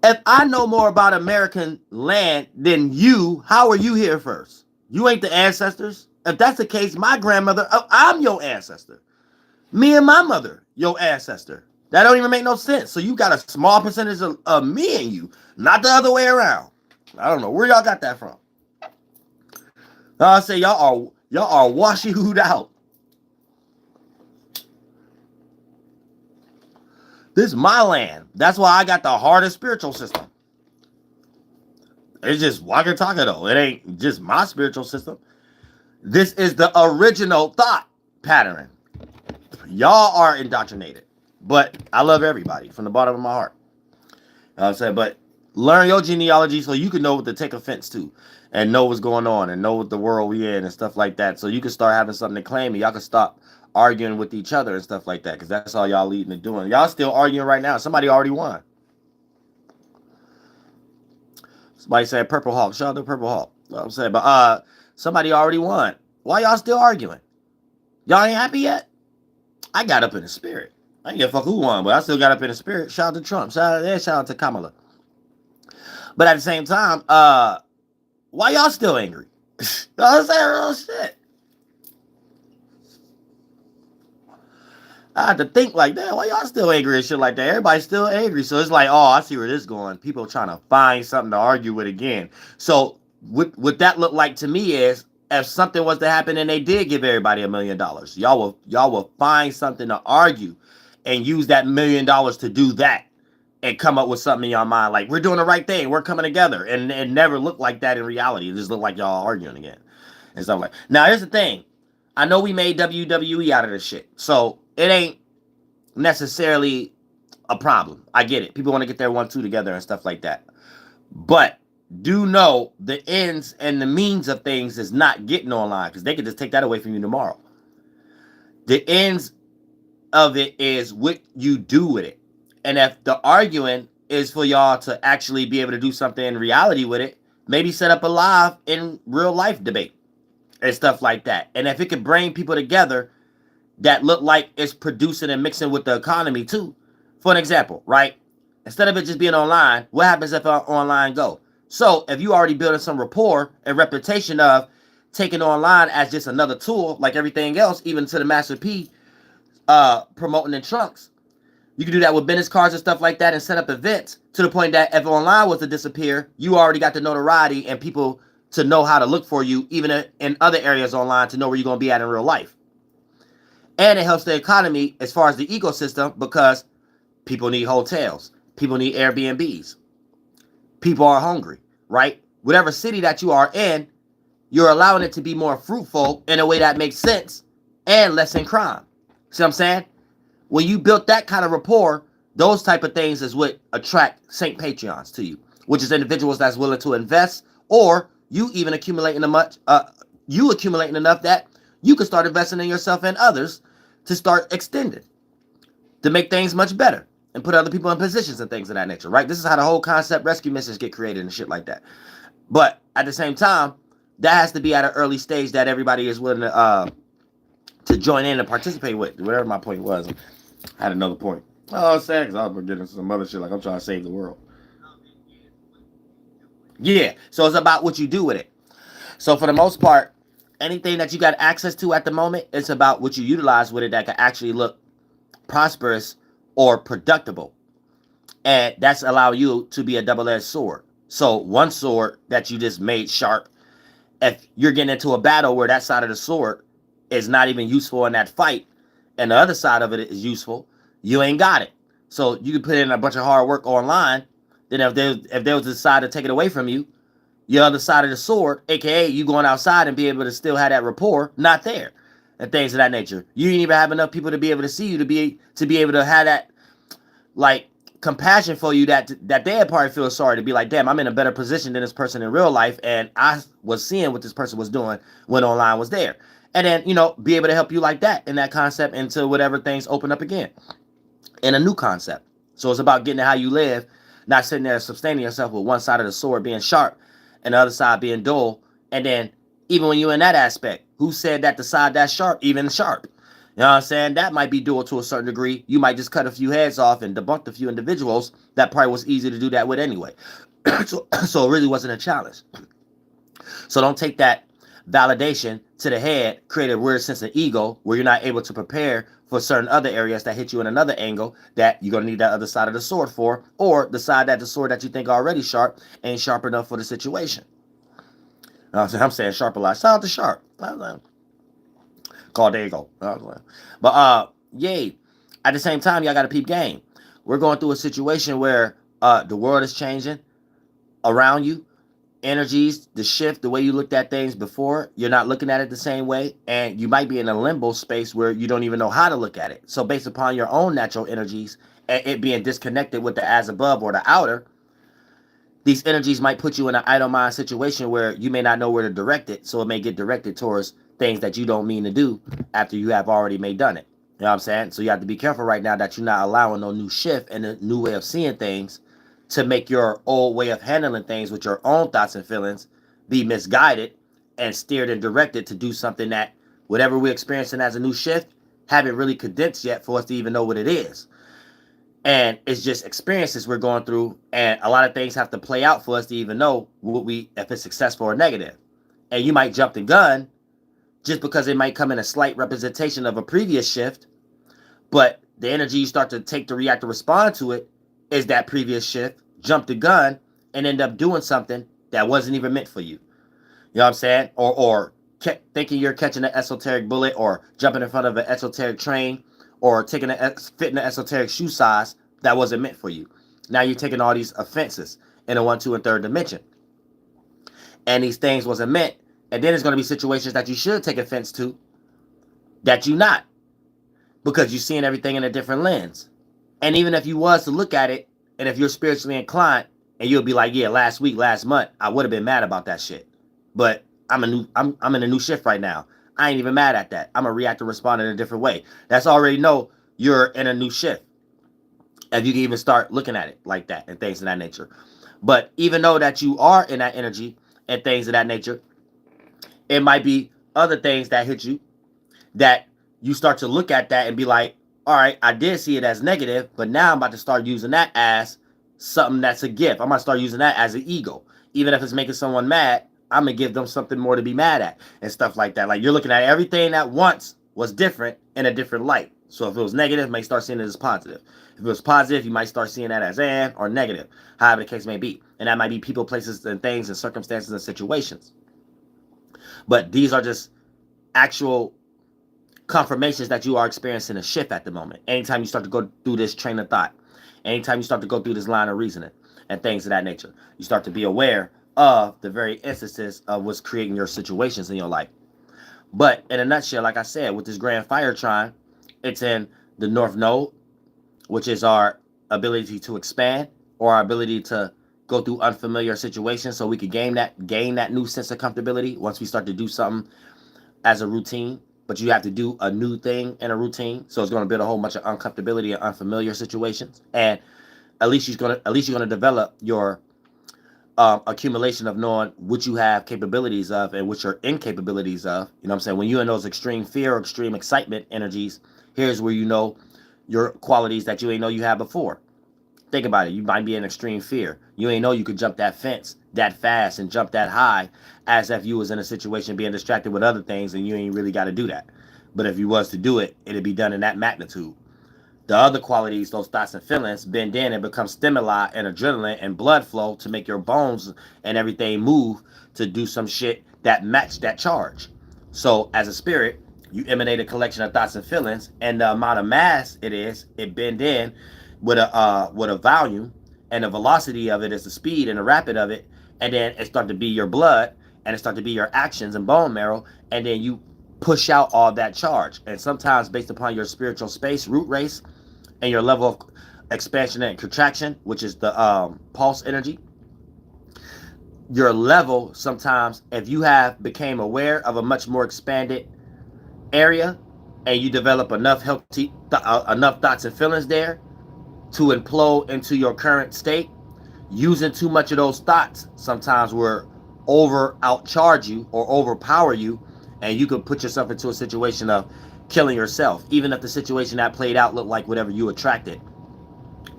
If I know more about American land than you, how are you here first? You ain't the ancestors. If that's the case, my grandmother, I'm your ancestor. Me and my mother, your ancestor. That don't even make no sense. So you got a small percentage of me and you, not the other way around. I don't know where y'all got that from. I say y'all are Washihu'd out. This is my land. That's why I got the hardest spiritual system. It's just Waka Taka though. It ain't just my spiritual system. This is the original thought pattern. Y'all are indoctrinated. But I love everybody from the bottom of my heart. I said, but learn your genealogy so you can know what to take offense to and know what's going on and know what the world we in and stuff like that. So you can start having something to claim and y'all can stop arguing with each other and stuff like that, because that's all y'all leading and doing. Y'all still arguing right now. Somebody already won. Somebody said Purple Hawk. Shout out to Purple Hawk. You know what I'm saying? But somebody already won. Why y'all still arguing? Y'all ain't happy yet? I got up in the spirit. I ain't give a fuck who won, but I still got up in the spirit. Shout out to Trump. Shout out to Kamala. But at the same time, why y'all still angry? Y'all saying real shit. I had to think like that. Why y'all still angry and shit like that? Everybody's still angry. So it's like, oh, I see where this is going. People trying to find something to argue with again. So what that looked like to me is, if something was to happen and they did give everybody $1 million, y'all will find something to argue and use that $1 million to do that and come up with something in your mind like, we're doing the right thing, we're coming together. And it never looked like that in reality. It just looked like y'all arguing again and stuff like. Now here's the thing. I know we made WWE out of this shit, so it ain't necessarily a problem. I get it. People want to get their 1-2 together and stuff like that. But do know the ends and the means of things is not getting online, because they could just take that away from you tomorrow. The ends of it is what you do with it. And if the arguing is for y'all to actually be able to do something in reality with it, maybe set up a live in real life debate and stuff like that. And if it could bring people together that look like it's producing and mixing with the economy too. For an example, right? Instead of it just being online, what happens if online go? So if you already building some rapport and reputation of taking online as just another tool, like everything else, even to the Master P, promoting in trunks, you can do that with business cards and stuff like that and set up events to the point that if online was to disappear, you already got the notoriety and people to know how to look for you, even in other areas online, to know where you're going to be at in real life. And it helps the economy as far as the ecosystem, because people need hotels. People need Airbnbs. People are hungry, right? Whatever city that you are in, you're allowing it to be more fruitful in a way that makes sense and lessen crime. See what I'm saying? When you built that kind of rapport, those type of things is what attract Saint Patreons to you, which is individuals that's willing to invest, or you even accumulating enough that you can start investing in yourself and others to start extending, to make things much better and put other people in positions and things of that nature, right? This is how the whole concept rescue missions get created and shit like that. But at the same time, that has to be at an early stage that everybody is willing to join in and participate with. Whatever my point was, I had another point. Oh, it's sad because I was getting some other shit like I'm trying to save the world. Yeah, so it's about what you do with it. So for the most part, anything that you got access to at the moment, it's about what you utilize with it that can actually look prosperous or productable. And that's allow you to be a double-edged sword. So one sword that you just made sharp, if you're getting into a battle where that side of the sword is not even useful in that fight, and the other side of it is useful, you ain't got it. So you can put in a bunch of hard work online. Then if they was decide to take it away from you, your other side of the sword, aka you going outside and be able to still have that rapport, not there, and things of that nature. You didn't even have enough people to be able to see you to be able to have that like compassion for you that they'd probably feel sorry to be like, damn, I'm in a better position than this person in real life, and I was seeing what this person was doing when online was there. And then, be able to help you like that in that concept until whatever things open up again in a new concept. So it's about getting to how you live, not sitting there sustaining yourself with one side of the sword being sharp and the other side being dull. And then even when you're in that aspect, who said that the side that's sharp, even sharp? You know what I'm saying? That might be dual to a certain degree. You might just cut a few heads off and debunk a few individuals. That probably was easy to do that with anyway. So it really wasn't a challenge. So don't take that validation to the head, create a weird sense of ego where you're not able to prepare for certain other areas that hit you in another angle that you're going to need that other side of the sword for, or the side that the sword that you think already sharp ain't sharp enough for the situation. I'm saying sharp a lot. Shout out to Sharp. Called ego. But yay. At the same time, y'all got to peep game. We're going through a situation where the world is changing around you. Energies, the shift, the way you looked at things before, you're not looking at it the same way, and you might be in a limbo space where you don't even know how to look at it. So based upon your own natural energies and it being disconnected with the as above or the outer, these energies might put you in an idle mind situation where you may not know where to direct it, so it may get directed towards things that you don't mean to do after you have already done it. You know what I'm saying? So you have to be careful right now that you're not allowing no new shift and a new way of seeing things to make your old way of handling things with your own thoughts and feelings be misguided and steered and directed to do something that whatever we're experiencing as a new shift haven't really condensed yet for us to even know what it is. And it's just experiences we're going through, and a lot of things have to play out for us to even know if it's successful or negative. And you might jump the gun just because it might come in a slight representation of a previous shift, but the energy you start to take to react to respond to it is that previous shift, jump the gun, and end up doing something that wasn't even meant for you. You know what I'm saying? Or thinking you're catching an esoteric bullet, or jumping in front of an esoteric train, or fitting an esoteric shoe size that wasn't meant for you. Now you're taking all these offenses in a 1, 2, and 3rd dimension. And these things wasn't meant. And then there's going to be situations that you should take offense to that you not. Because you're seeing everything in a different lens. And even if you was to look at it, and if you're spiritually inclined, and you'll be like, yeah, last week, last month, I would have been mad about that shit. But I'm in a new shift right now. I ain't even mad at that. I'm going to react and respond in a different way. That's already know you're in a new shift. If you can even start looking at it like that and things of that nature. But even though that you are in that energy and things of that nature, it might be other things that hit you that you start to look at that and be like, all right, I did see it as negative, but now I'm about to start using that as something that's a gift. I'm going to start using that as an ego. Even if it's making someone mad, I'm going to give them something more to be mad at and stuff like that. Like, you're looking at everything that once was different in a different light. So if it was negative, you might start seeing it as positive. If it was positive, you might start seeing that as and or negative, however the case may be. And that might be people, places, and things, and circumstances and situations. But these are just actual confirmations that you are experiencing a shift at the moment. Anytime you start to go through this train of thought, anytime you start to go through this line of reasoning and things of that nature, you start to be aware of the very instances of what's creating your situations in your life. But in a nutshell, like I said, with this grand fire trine, it's in the North Node, which is our ability to expand or our ability to go through unfamiliar situations so we can gain that new sense of comfortability once we start to do something as a routine. But you have to do a new thing in a routine. So it's going to build a whole bunch of uncomfortability and unfamiliar situations. And at least you're going to develop your accumulation of knowing what you have capabilities of and what your incapabilities of. You know what I'm saying? When you're in those extreme fear or extreme excitement energies, here's where you know your qualities that you ain't know you had before. Think about it. You might be in extreme fear. You ain't know you could jump that fence that fast and jump that high as if you was in a situation being distracted with other things and you ain't really got to do that. But if you was to do it, it'd be done in that magnitude. The other qualities, those thoughts and feelings, bend in and become stimuli and adrenaline and blood flow to make your bones and everything move to do some shit that match that charge. So as a spirit, you emanate a collection of thoughts and feelings, and the amount of mass it bend in with a volume, and the velocity of it is the speed and the rapid of it, and then it start to be your blood, and it start to be your actions and bone marrow, and then you push out all that charge. And sometimes based upon your spiritual space, root race, and your level of expansion and contraction, which is the pulse energy, your level sometimes, if you have became aware of a much more expanded area and you develop enough enough thoughts and feelings there to implode into your current state, using too much of those thoughts sometimes will outcharge you or overpower you, and you could put yourself into a situation of killing yourself, even if the situation that played out looked like whatever you attracted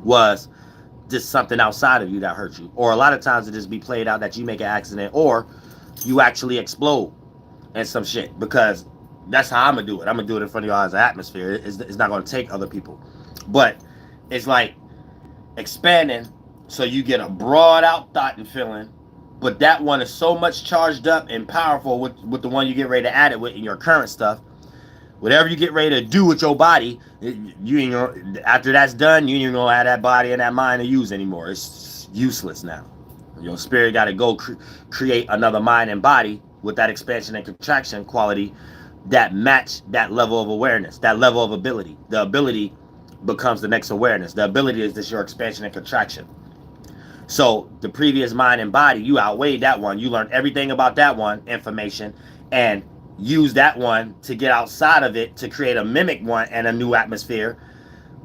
was just something outside of you that hurt you. Or a lot of times it just be played out that you make an accident or you actually explode and some shit, because that's how I'm gonna do it. I'm gonna do it in front of y'all as an atmosphere. It's not gonna take other people, but it's like expanding so you get a broad out thought and feeling, but that one is so much charged up and powerful with the one you get ready to add it with in your current stuff. Whatever you get ready to do with your body, you ain't gonna, after that's done, you ain't gonna have that body and that mind to use anymore. It's useless now. Your spirit got to go create another mind and body with that expansion and contraction quality that match that level of awareness, that level of ability. The ability becomes the next awareness. The ability is just your expansion and contraction. So the previous mind and body, you outweighed that one. You learned everything about that one information and use that one to get outside of it to create a mimic one and a new atmosphere.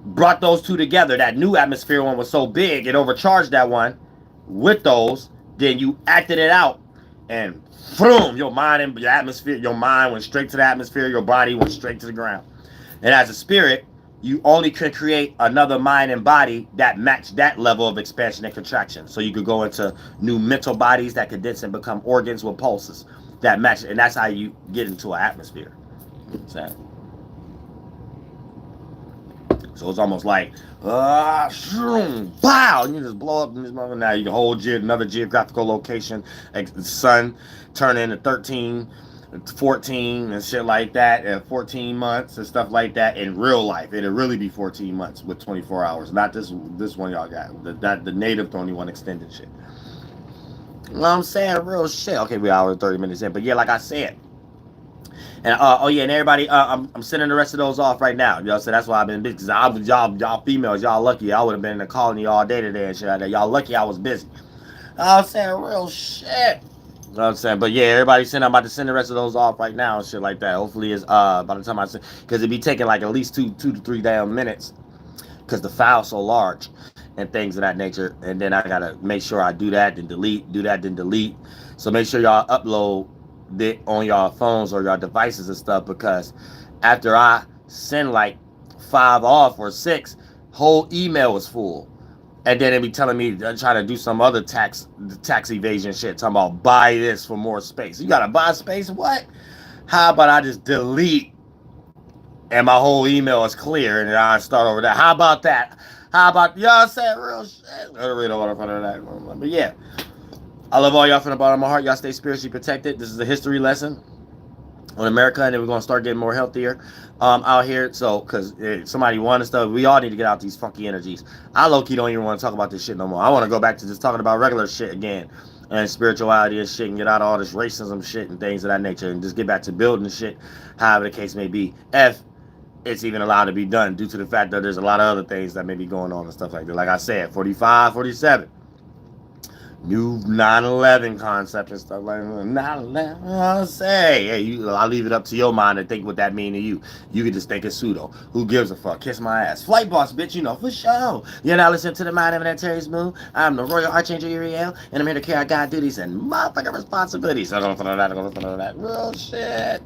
Brought those two together. That new atmosphere one was so big, it overcharged that one with those. Then you acted it out, and boom, your mind and your atmosphere, your mind went straight to the atmosphere, your body went straight to the ground. And as a spirit, you only can create another mind and body that match that level of expansion and contraction. So you could go into new mental bodies that condense and become organs with pulses that match, and that's how you get into an atmosphere. So it's almost like wow, and you just blow up in this moment. Now you can hold another geographical location, like the sun turn into 13, 14 and shit like that, and 14 months and stuff like that in real life. It'll really be 14 months with 24 hours, not this one y'all got. The native 21 extended shit. You know what I'm saying? Real shit. Okay, we're hour and 30 minutes in. But yeah, like I said. And oh yeah, and everybody, I'm sending the rest of those off right now. You know what I'm saying? That's why I've been busy. Cause y'all females, y'all lucky. I would have been in the colony all day today and shit like that. Y'all lucky I was busy. You know what I'm saying? Real shit. You know what I'm saying? But yeah, everybody send. I'm about to send the rest of those off right now and shit like that. Hopefully it's by the time I send, because it be taking like at least two to three damn minutes, because the file's so large and things of that nature. And then I gotta make sure I do that, then delete, do that, then delete. So make sure y'all upload it on y'all phones or y'all devices and stuff, because after I send like 5 off or 6, whole email is full. And then they be telling me to try to do some other tax evasion shit, talking about buy this for more space. You gotta buy space? What? How about I just delete and my whole email is clear and then I start over that? How about that? How about y'all saying real shit? I don't really know what I'm front of that. But yeah, I love all y'all from the bottom of my heart. Y'all stay spiritually protected. This is a history lesson on America, and then we're gonna start getting more healthier out here. So, cause somebody wanted stuff, we all need to get out these funky energies. I low-key don't even want to talk about this shit no more. I want to go back to just talking about regular shit again, and spirituality and shit, and get out of all this racism shit and things of that nature, and just get back to building shit, however the case may be. If it's even allowed to be done, due to the fact that there's a lot of other things that may be going on and stuff like that. Like I said, 45, 47. New 9/11 concept and stuff like that. 9/11, I'll say, hey, I'll leave it up to your mind to think what that mean to you. You can just think it's pseudo. Who gives a fuck? Kiss my ass. Flight boss, bitch, you know, for sure. You're now listening to the Mind of Terry's Moon. I'm the Royal Archangel Uriel, and I'm here to carry out God duties and motherfucking responsibilities. So I'm gonna that. Real shit.